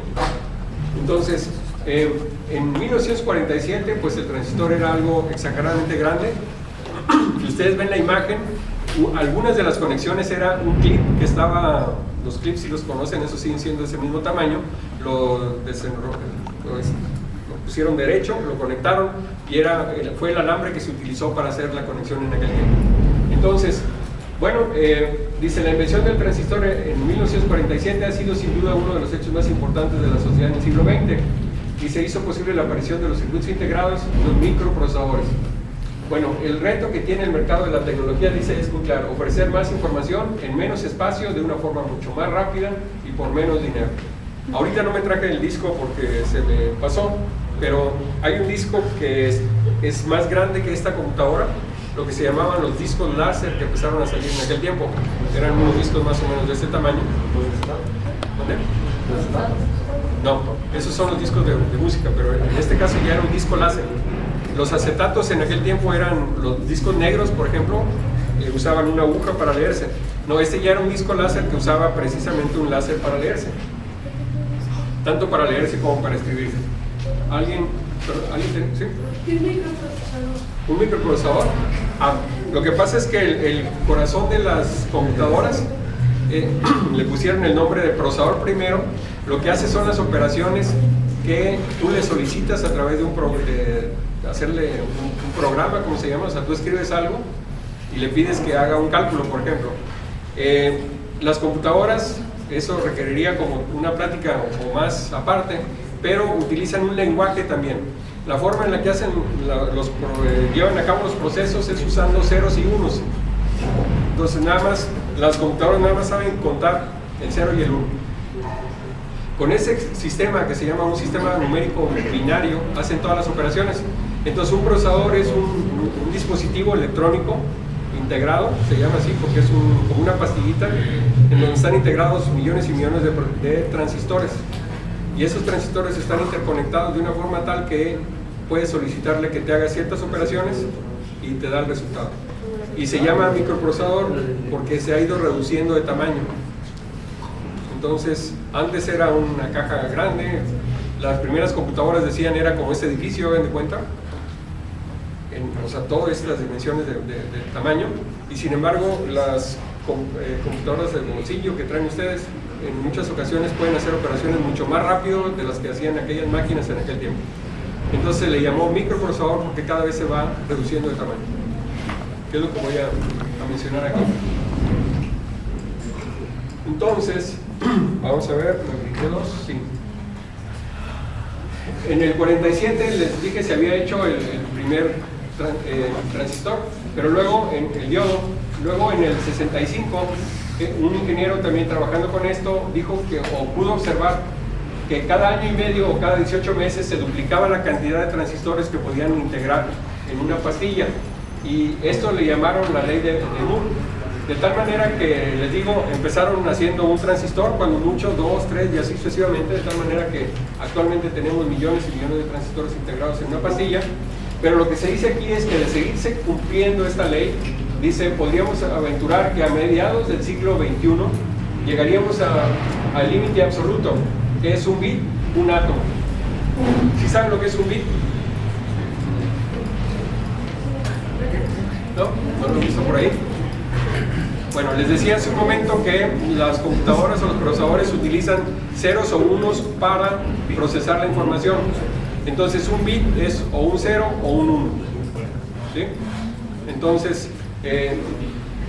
Entonces, en 1947 pues el transistor era algo exageradamente grande. Si ustedes ven la imagen, algunas de las conexiones era un clip que estaba, los clips si los conocen, esos siguen siendo de ese mismo tamaño, lo pusieron derecho, lo conectaron y fue el alambre que se utilizó para hacer la conexión en aquel tiempo. Entonces, bueno, dice, la invención del transistor en 1947 ha sido sin duda uno de los hechos más importantes de la sociedad en el siglo XX y se hizo posible la aparición de los circuitos integrados y los microprocesadores. Bueno, el reto que tiene el mercado de la tecnología, dice, es muy claro: ofrecer más información en menos espacio, de una forma mucho más rápida y por menos dinero. Ahorita no me traje el disco porque se me pasó, pero hay un disco que es más grande que esta computadora, lo que se llamaban los discos láser que empezaron a salir en aquel tiempo. Eran unos discos más o menos de este tamaño. ¿Dónde? No, esos son los discos de música, pero en este caso ya era un disco láser. Los acetatos en aquel tiempo eran los discos negros, por ejemplo, usaban una aguja para leerse. No, este ya era un disco láser que usaba precisamente un láser para leerse, tanto para leerse como para escribirse. ¿Alguien ¿sí? ¿Un microprocesador? Lo que pasa es que el corazón de las computadoras le pusieron el nombre de procesador primero. Lo que hace son las operaciones que tú le solicitas a través de hacerle un programa, como se llama. O sea, tú escribes algo y le pides que haga un cálculo, por ejemplo. Las computadoras, eso requeriría como una plática o más aparte, pero utilizan un lenguaje también. La forma en la que llevan a cabo los procesos es usando ceros y unos. Entonces las computadoras nada más saben contar el 0 y el 1. Con ese sistema que se llama un sistema numérico binario, hacen todas las operaciones. Entonces un procesador es un dispositivo electrónico integrado, se llama así porque es como una pastillita en donde están integrados millones y millones de transistores. Y esos transistores están interconectados de una forma tal que puedes solicitarle que te haga ciertas operaciones y te da el resultado. Y se llama microprocesador porque se ha ido reduciendo de tamaño. Entonces, antes era una caja grande, las primeras computadoras decían era como este edificio, ¿ven de cuenta? O sea, todas estas dimensiones de tamaño, y sin embargo, las computadoras de bolsillo que traen ustedes, en muchas ocasiones pueden hacer operaciones mucho más rápido de las que hacían aquellas máquinas en aquel tiempo. Entonces se le llamó microprocesador porque cada vez se va reduciendo de tamaño. ¿Qué es lo que voy a mencionar aquí? Entonces, vamos a ver, ¿me brinqué dos? Sí. En el 47 les dije se había hecho el primer transistor, pero luego en el diodo, luego en el 65 un ingeniero también trabajando con esto dijo que, o pudo observar que cada año y medio o cada 18 meses se duplicaba la cantidad de transistores que podían integrar en una pastilla, y esto le llamaron la ley de Moore. De tal manera que, les digo, empezaron haciendo un transistor, cuando mucho, 2, 3 y así sucesivamente, de tal manera que actualmente tenemos millones y millones de transistores integrados en una pastilla. Pero lo que se dice aquí es que de seguirse cumpliendo esta ley, dice, podríamos aventurar que a mediados del siglo XXI llegaríamos al límite absoluto, que es un bit, un átomo. ¿Sí saben lo que es un bit? ¿No? ¿No lo he visto por ahí? Bueno, les decía hace un momento que las computadoras o los procesadores utilizan ceros o unos para procesar la información. Entonces un bit es o un 0 o un 1. ¿Sí? Entonces,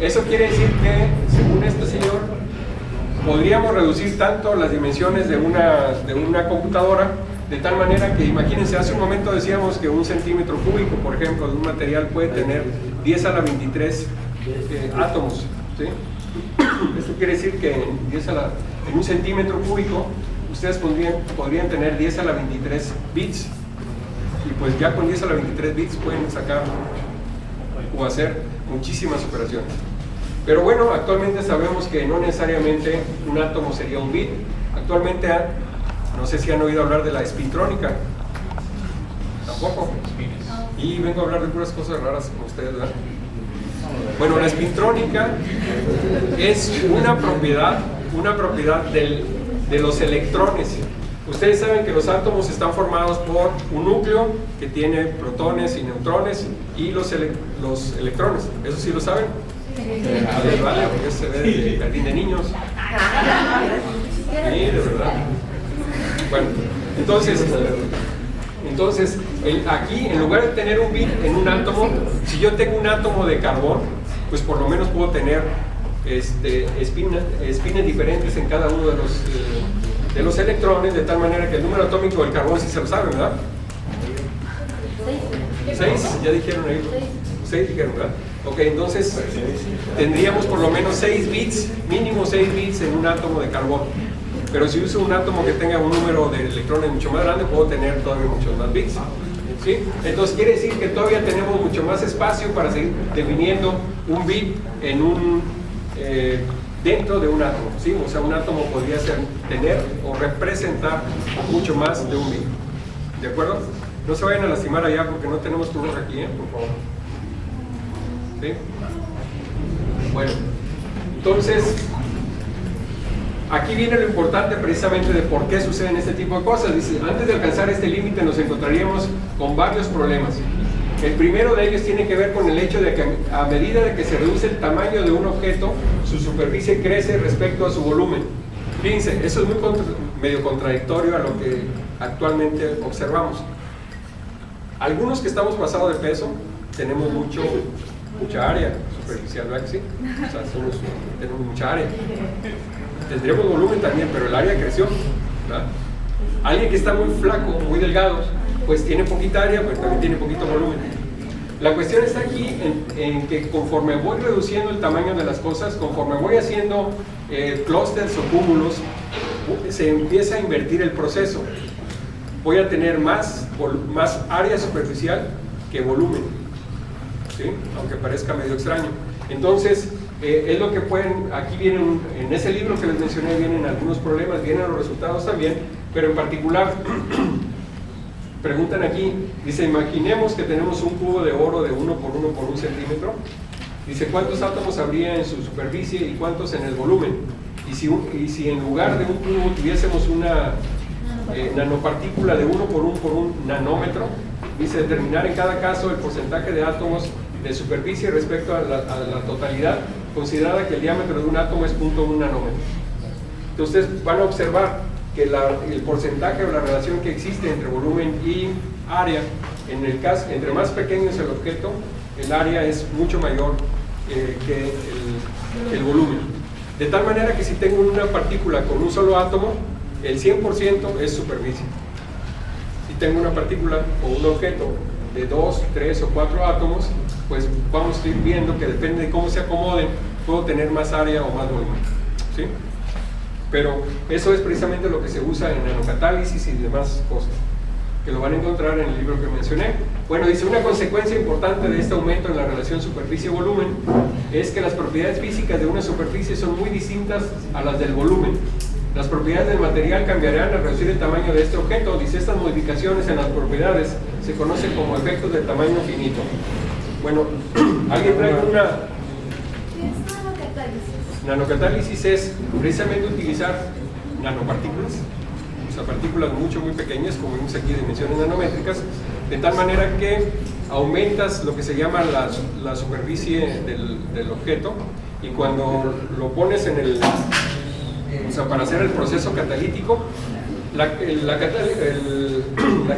eso quiere decir que, según este señor, podríamos reducir tanto las dimensiones de una computadora, de tal manera que, imagínense, hace un momento decíamos que un centímetro cúbico, por ejemplo, de un material puede tener 10 a la 23 átomos, ¿sí? Esto quiere decir que en un centímetro cúbico ustedes podrían tener 10 a la 23 bits, y pues ya con 10 a la 23 bits pueden sacar o hacer muchísimas operaciones. Pero bueno, actualmente sabemos que no necesariamente un átomo sería un bit. Actualmente, no sé si han oído hablar de la espintrónica. Tampoco. Y vengo a hablar de puras cosas raras con ustedes, ¿verdad? Bueno, la espintrónica es una propiedad de los electrones. Ustedes saben que los átomos están formados por un núcleo que tiene protones y neutrones y los electrones. ¿Eso sí lo saben? Vale, porque se ve de jardín de niños. Sí, de verdad. Bueno, entonces aquí, en lugar de tener un bit en un átomo, si yo tengo un átomo de carbón, pues por lo menos puedo tener espines diferentes en cada uno de los electrones, de tal manera que el número atómico del carbón sí se lo saben, ¿verdad? 6, ya dijeron ahí. 6 dijeron, ¿verdad? Ok, entonces tendríamos por lo menos 6 bits, mínimo 6 bits en un átomo de carbón. Pero si uso un átomo que tenga un número de electrones mucho más grande, puedo tener todavía muchos más bits, ¿sí? Entonces quiere decir que todavía tenemos mucho más espacio para seguir definiendo un bit en dentro de un átomo, ¿sí? O sea, un átomo podría tener o representar mucho más de un bit. ¿De acuerdo? No se vayan a lastimar allá porque no tenemos tubos aquí, por favor. ¿Sí? Bueno, entonces aquí viene lo importante precisamente de por qué suceden este tipo de cosas. Dice, antes de alcanzar este límite nos encontraríamos con varios problemas. El primero de ellos tiene que ver con el hecho de que a medida de que se reduce el tamaño de un objeto, su superficie crece respecto a su volumen. Fíjense, eso es medio contradictorio a lo que actualmente observamos. Algunos que estamos pasados de peso tenemos mucha área superficial, ¿verdad que sí? O sea, tenemos mucha área. Tendríamos volumen también, pero el área creció, ¿verdad? Alguien que está muy flaco, muy delgado, pues tiene poquita área, pues también tiene poquito volumen. La cuestión está aquí en que conforme voy reduciendo el tamaño de las cosas, conforme voy haciendo clústeres o cúmulos, se empieza a invertir el proceso. Voy a tener más área superficial que volumen, ¿sí? Aunque parezca medio extraño. Entonces, es lo que aquí vienen, en ese libro que les mencioné, vienen algunos problemas, vienen los resultados también, pero en particular, preguntan aquí, dice, imaginemos que tenemos un cubo de oro de 1 por 1 por 1 centímetro, dice, ¿cuántos átomos habría en su superficie y cuántos en el volumen? Y si en lugar de un cubo tuviésemos una nanopartícula de 1 por 1 nanómetro, dice, determinar en cada caso el porcentaje de átomos de superficie respecto a la totalidad, considerada que el diámetro de un átomo es 0.1 nanómetro. Entonces ustedes van a observar que el porcentaje o la relación que existe entre volumen y área, en el caso, entre más pequeño es el objeto, el área es mucho mayor que el volumen. De tal manera que si tengo una partícula con un solo átomo, el 100% es superficie. Si tengo una partícula o un objeto de 2, 3 o 4 átomos, pues vamos a ir viendo que depende de cómo se acomoden, puedo tener más área o más volumen, ¿sí? Pero eso es precisamente lo que se usa en nanocatálisis y demás cosas, que lo van a encontrar en el libro que mencioné. Bueno, dice, una consecuencia importante de este aumento en la relación superficie-volumen es que las propiedades físicas de una superficie son muy distintas a las del volumen. Las propiedades del material cambiarán al reducir el tamaño de este objeto. Dice, estas modificaciones en las propiedades se conocen como efectos de tamaño finito. Bueno, ¿alguien trae una? ¿Qué es nanocatálisis? Nanocatálisis es precisamente utilizar nanopartículas, o sea, partículas muy pequeñas, como vimos aquí, dimensiones nanométricas, de tal manera que aumentas lo que se llama la superficie del objeto, y cuando lo pones o sea, para hacer el proceso catalítico, la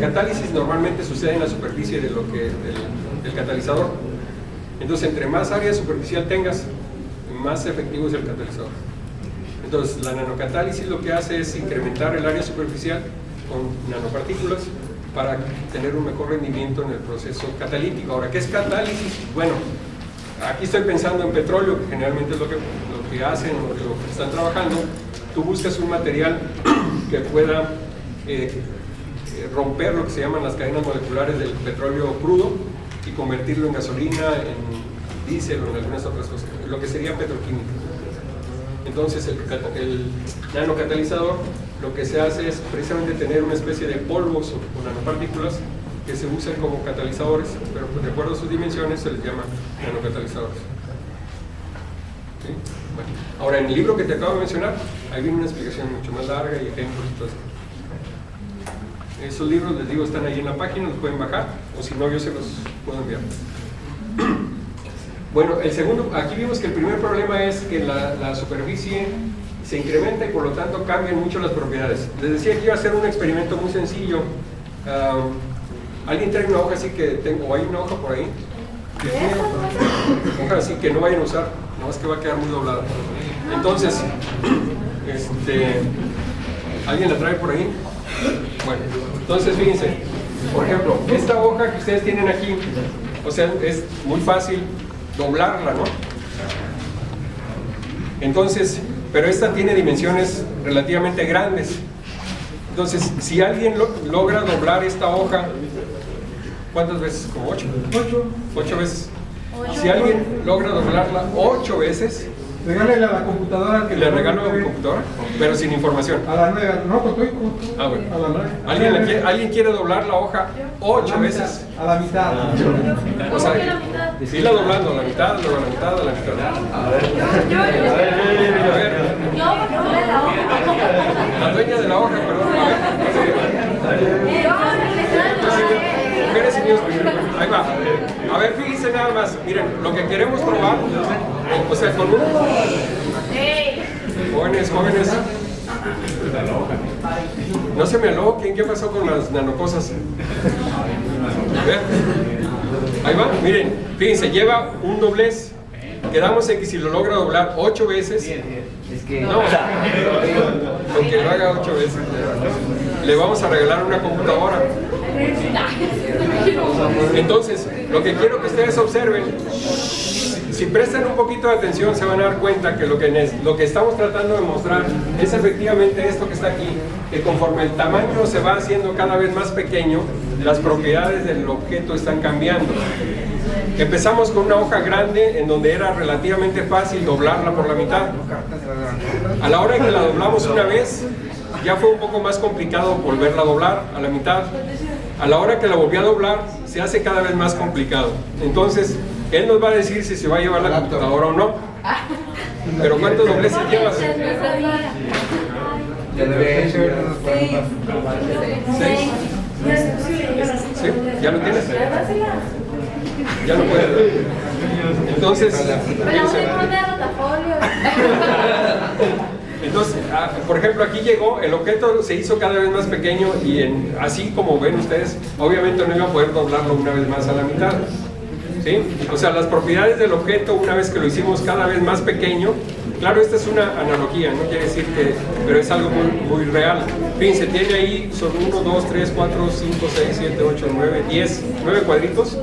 catálisis normalmente sucede en la superficie del catalizador. Entonces, entre más área superficial tengas, más efectivo es el catalizador. Entonces, la nanocatálisis lo que hace es incrementar el área superficial con nanopartículas para tener un mejor rendimiento en el proceso catalítico. Ahora, ¿qué es catálisis? Bueno, aquí estoy pensando en petróleo, que generalmente es lo que hacen o lo que están trabajando. Tú buscas un material que pueda romper lo que se llaman las cadenas moleculares del petróleo crudo y convertirlo en gasolina, en diésel o en algunas otras cosas, lo que sería petroquímica. Entonces el nanocatalizador lo que se hace es precisamente tener una especie de polvos o nanopartículas que se usan como catalizadores, pero de acuerdo a sus dimensiones se les llama nanocatalizadores. ¿Sí? Bueno, ahora en el libro que te acabo de mencionar, ahí viene una explicación mucho más larga y ejemplos y todo eso. Esos libros, les digo, están ahí en la página, los pueden bajar, o si no yo se los puedo enviar. Bueno, el segundo, aquí vimos que el primer problema es que la superficie se incrementa y por lo tanto cambian mucho las propiedades. Les decía que iba a hacer un experimento muy sencillo. ¿Alguien trae una hoja así que tengo, o hay una hoja por ahí? Hoja así que no vayan a usar, no es que va a quedar muy doblada. Entonces, ¿alguien la trae por ahí? Bueno, entonces fíjense, por ejemplo, esta hoja que ustedes tienen aquí, o sea, es muy fácil doblarla, ¿no? Entonces, pero esta tiene dimensiones relativamente grandes. Entonces, si alguien logra doblar esta hoja, ¿cuántas veces? ¿Como 8? 8 veces. Si alguien logra doblarla 8 veces, regálale a la computadora. Que le regalo a mi computadora, pero sin información. A la 9, no, pues estoy como tú. Ah, bueno. A la 9. ¿Alguien quiere doblar la hoja 8 veces? A la mitad. O sea, irla doblando a la mitad, luego a la mitad, a la mitad. A ver. La dueña de la hoja, perdón. A ver. Mujeres y niños primero. Ahí va. A ver, fíjense nada más. Miren, lo que queremos probar, o sea, con un... Jóvenes. No se me aloquen, ¿qué pasó con las nanocosas? A ver. Ahí va, miren, fíjense, lleva un doblez. Quedamos en que si lo logra doblar 8 veces, no, aunque lo haga 8 veces, le vamos a regalar una computadora. Entonces, lo que quiero que ustedes observen, si prestan un poquito de atención, se van a dar cuenta que lo que estamos tratando de mostrar es efectivamente esto que está aquí, que conforme el tamaño se va haciendo cada vez más pequeño, las propiedades del objeto están cambiando. Empezamos con una hoja grande en donde era relativamente fácil doblarla por la mitad. A la hora en que la doblamos una vez, ya fue un poco más complicado volverla a doblar a la mitad. A la hora que la volví a doblar, se hace cada vez más complicado. Entonces, él nos va a decir si se va a llevar la computadora o no. Pero ¿cuántos dobleces llevas? 6. ¿Sí? ¿Ya lo tienes? Ya lo puedes. Entonces, por ejemplo, aquí llegó, el objeto se hizo cada vez más pequeño y así como ven ustedes, obviamente no iba a poder doblarlo una vez más a la mitad. ¿Sí? O sea, las propiedades del objeto, una vez que lo hicimos cada vez más pequeño, claro, esta es una analogía, no quiere decir que, pero es algo muy real. Fíjense, tiene ahí, son 1, 2, 3, 4, 5, 6, 7, 8, 9, 10, 9 cuadritos.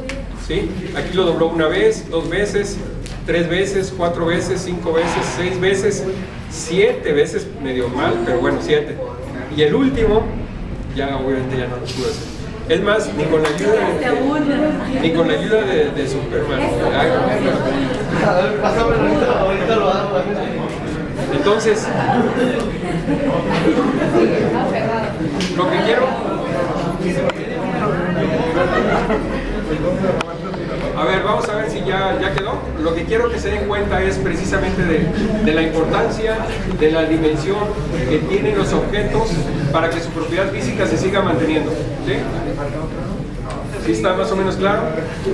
¿Sí? Aquí lo dobló una vez, 2 veces, 3 veces, 4 veces, 5 veces, 6 veces, 7 veces, medio mal, pero bueno, 7. Y el último, ya obviamente ya no lo pude hacer. Es más, ni con la ayuda de Superman. Ahorita lo hago. Entonces, lo que quiero... A ver, vamos a ver si ya quedó. Lo que quiero que se den cuenta es precisamente de la importancia de la dimensión que tienen los objetos para que su propiedad física se siga manteniendo. ¿Sí? ¿Sí está más o menos claro?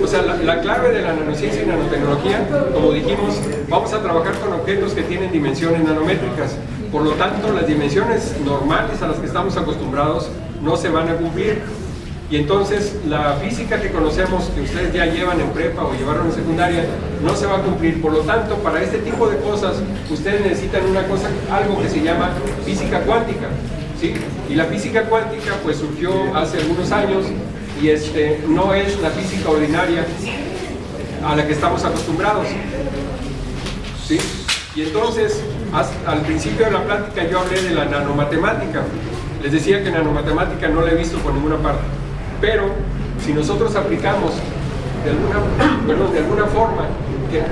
O sea, la clave de la nanociencia y nanotecnología, como dijimos, vamos a trabajar con objetos que tienen dimensiones nanométricas. Por lo tanto, las dimensiones normales a las que estamos acostumbrados no se van a cumplir. Y entonces la física que conocemos, que ustedes ya llevan en prepa o llevaron en secundaria, no se va a cumplir. Por lo tanto, para este tipo de cosas, ustedes necesitan algo que se llama física cuántica, ¿sí? Y la física cuántica pues surgió hace algunos años y no es la física ordinaria a la que estamos acostumbrados, ¿sí? Y entonces, al principio de la plática yo hablé de la nanomatemática. Les decía que nanomatemática no la he visto por ninguna parte. Pero, si nosotros aplicamos de alguna forma,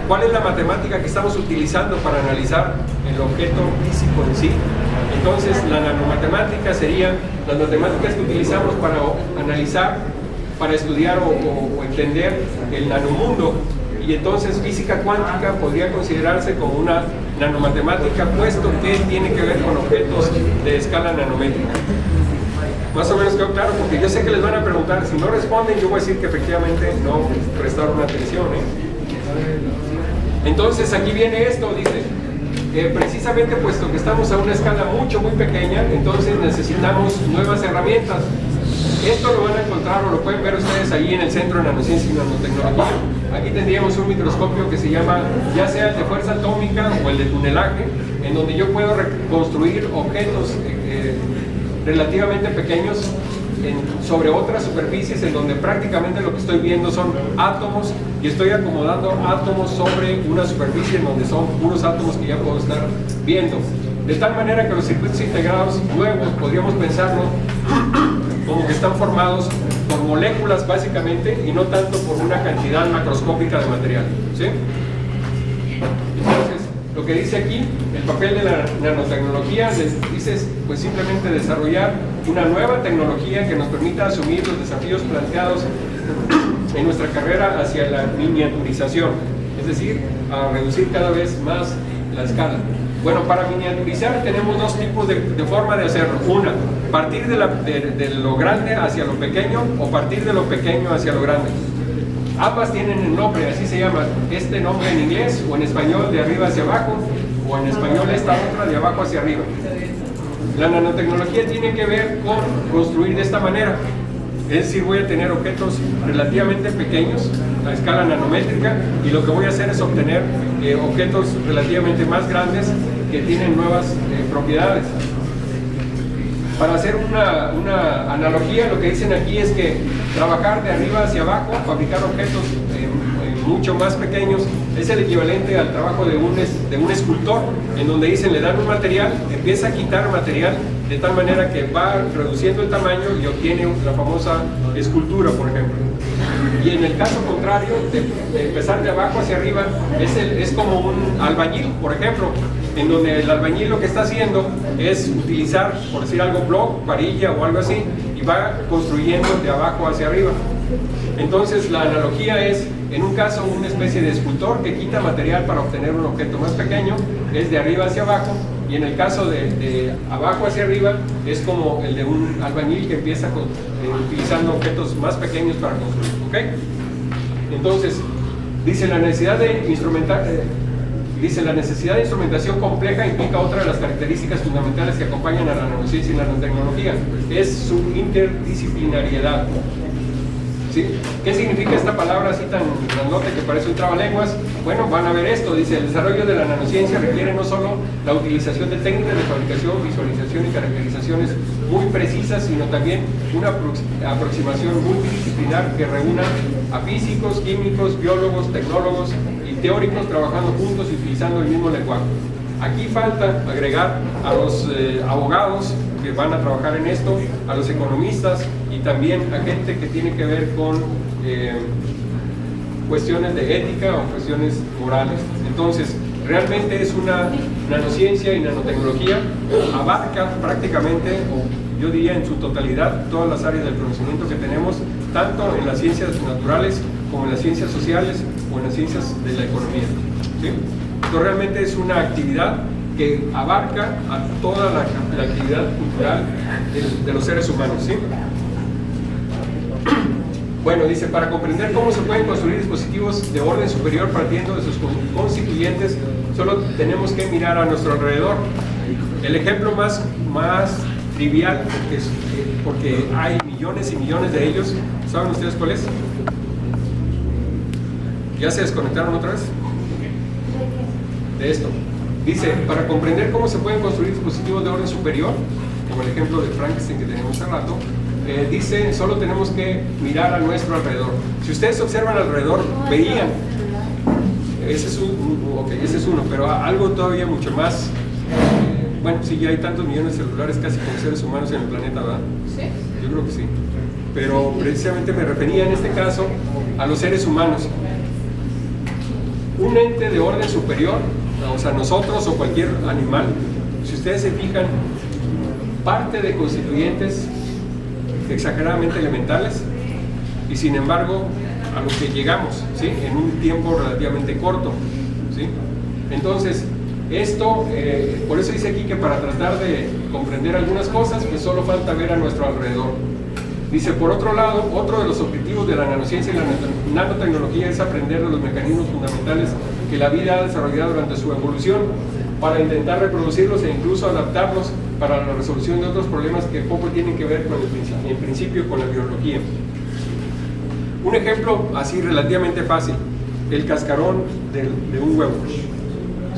¿cuál es la matemática que estamos utilizando para analizar el objeto físico en sí? Entonces, la nanomatemática serían las matemáticas que utilizamos para analizar, para estudiar o entender el nanomundo. Y entonces física cuántica podría considerarse como una nanomatemática, puesto que tiene que ver con objetos de escala nanométrica. Más o menos quedó claro, porque yo sé que les van a preguntar. Si no responden, yo voy a decir que efectivamente no prestaron atención, Entonces aquí viene esto, dice, precisamente puesto que estamos a una escala muy pequeña, entonces necesitamos nuevas herramientas. Esto lo van a encontrar o lo pueden ver ustedes ahí en el Centro de Nanociencia y Nanotecnología. Aquí tendríamos un microscopio que se llama, ya sea el de fuerza atómica o el de tunelaje, en donde yo puedo reconstruir objetos relativamente pequeños sobre otras superficies, en donde prácticamente lo que estoy viendo son átomos, y estoy acomodando átomos sobre una superficie en donde son puros átomos que ya puedo estar viendo. De tal manera que los circuitos integrados nuevos podríamos pensarlo como que están formados por moléculas básicamente, y no tanto por una cantidad macroscópica de material, ¿sí? Entonces, lo que dice aquí, el papel de la nanotecnología, dice pues simplemente desarrollar una nueva tecnología que nos permita asumir los desafíos planteados en nuestra carrera hacia la miniaturización, es decir, a reducir cada vez más la escala. Bueno, para miniaturizar tenemos dos tipos de forma de hacerlo. Una, partir de lo grande hacia lo pequeño, o partir de lo pequeño hacia lo grande. Ambas tienen el nombre, así se llama. Este nombre en inglés, o en español de arriba hacia abajo, o en español esta otra de abajo hacia arriba. La nanotecnología tiene que ver con construir de esta manera. Es decir, voy a tener objetos relativamente pequeños a escala nanométrica, y lo que voy a hacer es obtener objetos relativamente más grandes que tienen nuevas propiedades. Para hacer una analogía, lo que dicen aquí es que trabajar de arriba hacia abajo, fabricar objetos mucho más pequeños, es el equivalente al trabajo de un escultor, en donde dicen, le dan un material, empieza a quitar material de tal manera que va reduciendo el tamaño y obtiene la famosa escultura, por ejemplo. Y en el caso contrario, de empezar de abajo hacia arriba, es como un albañil, por ejemplo, en donde el albañil lo que está haciendo es utilizar, por decir algo, bloc, varilla o algo así, y va construyendo de abajo hacia arriba. Entonces la analogía es, en un caso, una especie de escultor que quita material para obtener un objeto más pequeño, es de arriba hacia abajo, y en el caso de abajo hacia arriba, es como el de un albañil que empieza utilizando objetos más pequeños para construir, ¿ok? Entonces, dice la necesidad de instrumentación compleja implica otra de las características fundamentales que acompañan a la nanociencia y la nanotecnología, es su interdisciplinariedad. ¿Sí? ¿Qué significa esta palabra así tan grandote que parece un trabalenguas? Bueno, van a ver esto, dice, el desarrollo de la nanociencia requiere no solo la utilización de técnicas de fabricación, visualización y caracterizaciones muy precisas, sino también una aproximación multidisciplinar que reúna a físicos, químicos, biólogos, tecnólogos y teóricos trabajando juntos y utilizando el mismo lenguaje. Aquí falta agregar a los abogados que van a trabajar en esto, a los economistas y también a gente que tiene que ver con cuestiones de ética o cuestiones morales. Entonces, realmente es una nanociencia y nanotecnología, abarca prácticamente, o yo diría en su totalidad, todas las áreas del conocimiento que tenemos, tanto en las ciencias naturales como en las ciencias sociales o en las ciencias de la economía, ¿sí? Entonces, realmente es una actividad que abarca a toda la actividad cultural de los seres humanos, ¿sí? Bueno, dice, para comprender cómo se pueden construir dispositivos de orden superior partiendo de sus constituyentes, solo tenemos que mirar a nuestro alrededor. El ejemplo más trivial, porque hay millones y millones de ellos. ¿Saben ustedes cuál es? ¿Ya se desconectaron otra vez? De esto. Dice, para comprender cómo se pueden construir dispositivos de orden superior, como el ejemplo de Frankenstein que teníamos hace rato, dice, solo tenemos que mirar a nuestro alrededor. Si ustedes observan alrededor, veían, ese es uno, pero algo todavía mucho más, bueno, sí, ya hay tantos millones de celulares casi como seres humanos en el planeta, ¿verdad? Sí. Yo creo que sí. Pero precisamente me refería en este caso a los seres humanos. Un ente de orden superior, o sea, nosotros o cualquier animal, si ustedes se fijan, parte de constituyentes exageradamente elementales, y sin embargo a lo que llegamos, ¿sí? En un tiempo relativamente corto, ¿sí? Entonces esto, por eso dice aquí que para tratar de comprender algunas cosas, pues solo falta ver a nuestro alrededor. Dice, por otro lado, otro de los objetivos de la nanociencia y la nanotecnología es aprender de los mecanismos fundamentales que la vida ha desarrollado durante su evolución, para intentar reproducirlos e incluso adaptarlos para la resolución de otros problemas que poco tienen que ver con en principio con la biología. Un ejemplo así relativamente fácil, el cascarón de un huevo,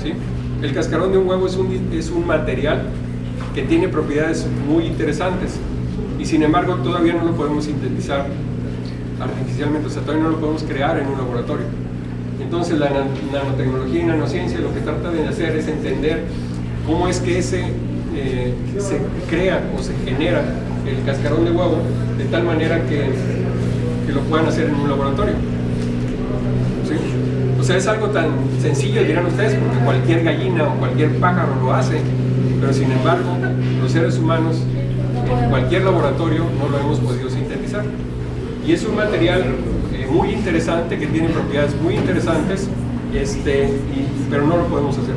¿sí? El cascarón de un huevo es un material que tiene propiedades muy interesantes, y sin embargo todavía no lo podemos sintetizar artificialmente, o sea, todavía no lo podemos crear en un laboratorio. Entonces la nanotecnología y nanociencia lo que trata de hacer es entender cómo es que se crea o se genera el cascarón de huevo de tal manera que lo puedan hacer en un laboratorio, ¿sí? O sea, es algo tan sencillo, dirán ustedes, porque cualquier gallina o cualquier pájaro lo hace, pero sin embargo los seres humanos en cualquier laboratorio no lo hemos podido sintetizar. Y es un material muy interesante, que tiene propiedades muy interesantes, pero no lo podemos hacer.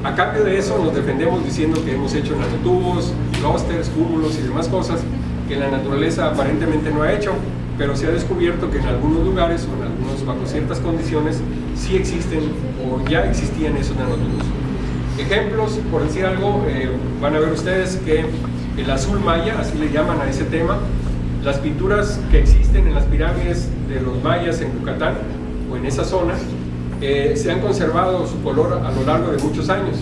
A cambio de eso nos defendemos diciendo que hemos hecho nanotubos, clústeres, cúmulos y demás cosas que la naturaleza aparentemente no ha hecho, pero se ha descubierto que en algunos lugares o en algunos, bajo ciertas condiciones, sí existen o ya existían esos nanotubos. Ejemplos, por decir algo, van a ver ustedes que el azul maya, así le llaman a ese tema, las pinturas que existen en las pirámides de los mayas en Yucatán o en esa zona, se han conservado su color a lo largo de muchos años.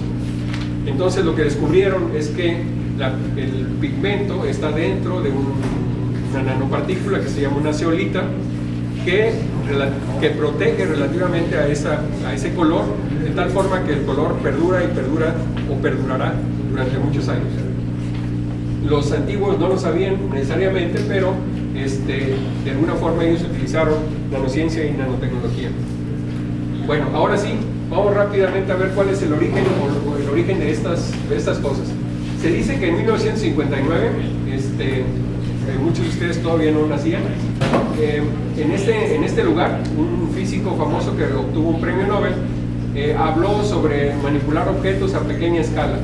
Entonces lo que descubrieron es que el pigmento está dentro de una nanopartícula que se llama una zeolita, que protege relativamente a ese color, de tal forma que el color perdura y perdura o perdurará durante muchos años. Los antiguos no lo sabían necesariamente, pero de alguna forma ellos utilizaron nanociencia y nanotecnología. Bueno, ahora sí, vamos rápidamente a ver cuál es el origen o el origen de estas cosas. Se dice que en 1959, muchos de ustedes todavía no nacían, en este lugar, un físico famoso que obtuvo un premio Nobel, habló sobre manipular objetos a pequeña escala.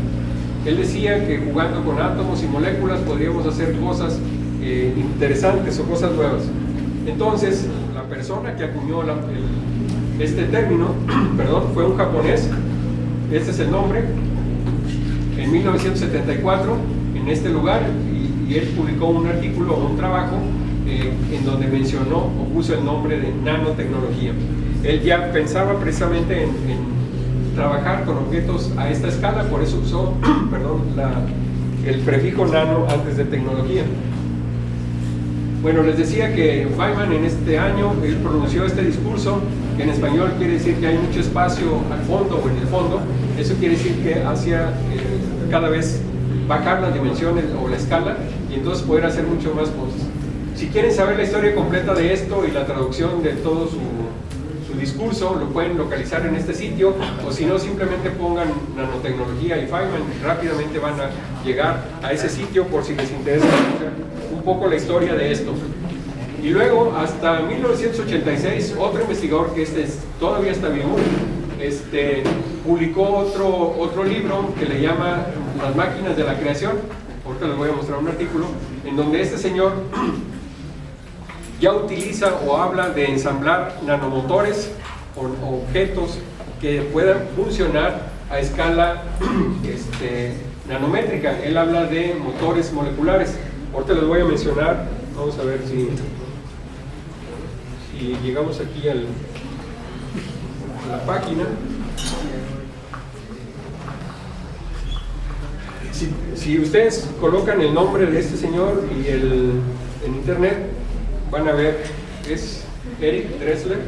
Él decía que jugando con átomos y moléculas podríamos hacer cosas interesantes o cosas nuevas. Entonces, la persona que acuñó este término fue un japonés, este es el nombre, en 1974, en este lugar, y él publicó un artículo o un trabajo en donde mencionó o puso el nombre de nanotecnología. Él ya pensaba precisamente en trabajar con objetos a esta escala, por eso usó el prefijo nano antes de tecnología. Bueno, les decía que Feynman en este año él pronunció este discurso, que en español quiere decir que hay mucho espacio al fondo o en el fondo. Eso quiere decir que hacia cada vez bajar las dimensiones o la escala y entonces poder hacer mucho más cosas. Si quieren saber la historia completa de esto y la traducción de todo su discurso, lo pueden localizar en este sitio, o si no, simplemente pongan nanotecnología y Feynman, rápidamente van a llegar a ese sitio por si les interesa conocer un poco la historia de esto. Y luego, hasta 1986, otro investigador que todavía está vivo, publicó otro libro que le llama Las máquinas de la creación. Ahorita les voy a mostrar un artículo en donde este señor ya utiliza o habla de ensamblar nanomotores o objetos que puedan funcionar a escala nanométrica. Él habla de motores moleculares. Ahorita les voy a mencionar, vamos a ver si llegamos aquí a la página. Si ustedes colocan el nombre de este señor y en internet, van a ver, es Eric Drexler.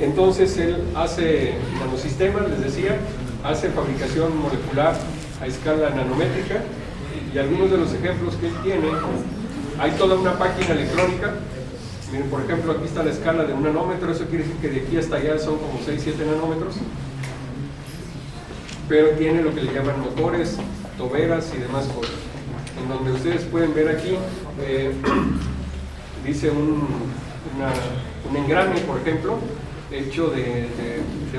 Entonces él hace nanosistemas, les decía, hace fabricación molecular a escala nanométrica, y algunos de los ejemplos que él tiene, hay toda una página electrónica. Miren, por ejemplo, aquí está la escala de 1 nanómetro, eso quiere decir que de aquí hasta allá son como 6-7 nanómetros, pero tiene lo que le llaman motores, toberas y demás cosas, en donde ustedes pueden ver aquí, dice un engrane, por ejemplo, hecho de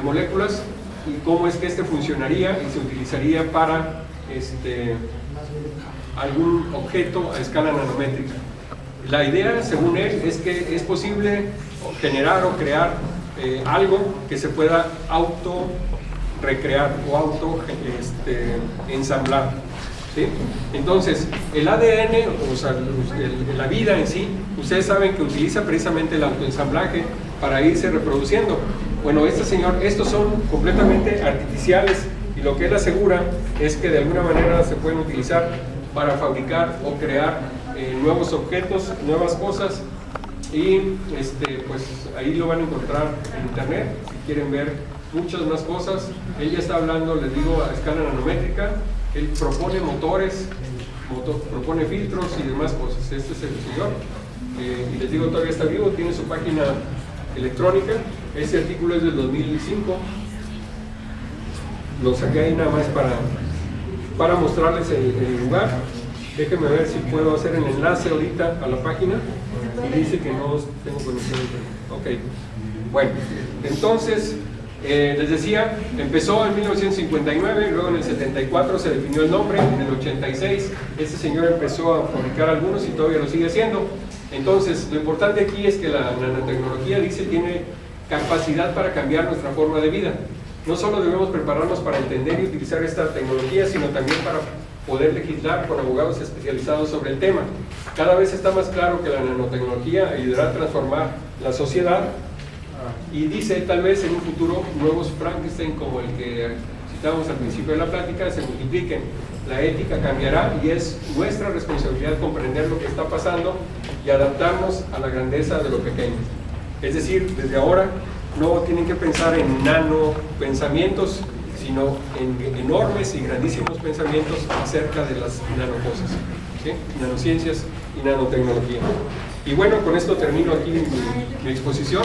moléculas, y cómo es que este funcionaría y se utilizaría para algún objeto a escala nanométrica. La idea, según él, es que es posible generar o crear algo que se pueda auto recrear o auto ensamblar, ¿sí? Entonces, el ADN, o sea, la vida en sí, ustedes saben que utiliza precisamente el autoensamblaje para irse reproduciendo. Bueno, este señor, estos son completamente artificiales, y lo que él asegura es que de alguna manera se pueden utilizar para fabricar o crear nuevos objetos, nuevas cosas, y pues ahí lo van a encontrar en internet si quieren ver muchas más cosas. Él ya está hablando, les digo, a escala nanométrica. Él propone motores, propone filtros y demás cosas. Este es el señor, y les digo, todavía está vivo, tiene su página electrónica. Este artículo es del 2005, lo saqué ahí nada más para mostrarles el lugar. Déjenme ver si puedo hacer el enlace ahorita a la página, y dice que no tengo conexión a internet. Ok, bueno, entonces les decía, empezó en 1959, luego en el 74 se definió el nombre, en el 86 este señor empezó a fabricar algunos y todavía lo sigue haciendo. Entonces, lo importante aquí es que la nanotecnología, dice, tiene capacidad para cambiar nuestra forma de vida. No solo debemos prepararnos para entender y utilizar esta tecnología, sino también para poder legislar con abogados especializados sobre el tema. Cada vez está más claro que la nanotecnología ayudará a transformar la sociedad, y dice, tal vez en un futuro nuevos Frankenstein como el que citamos al principio de la plática se multipliquen. La ética cambiará, y es nuestra responsabilidad comprender lo que está pasando y adaptarnos a la grandeza de lo pequeño. Es decir, desde ahora no tienen que pensar en nano pensamientos, sino en enormes y grandísimos pensamientos acerca de las nanocosas, ¿sí? Nanociencias y nanotecnología. Y bueno, con esto termino aquí mi exposición.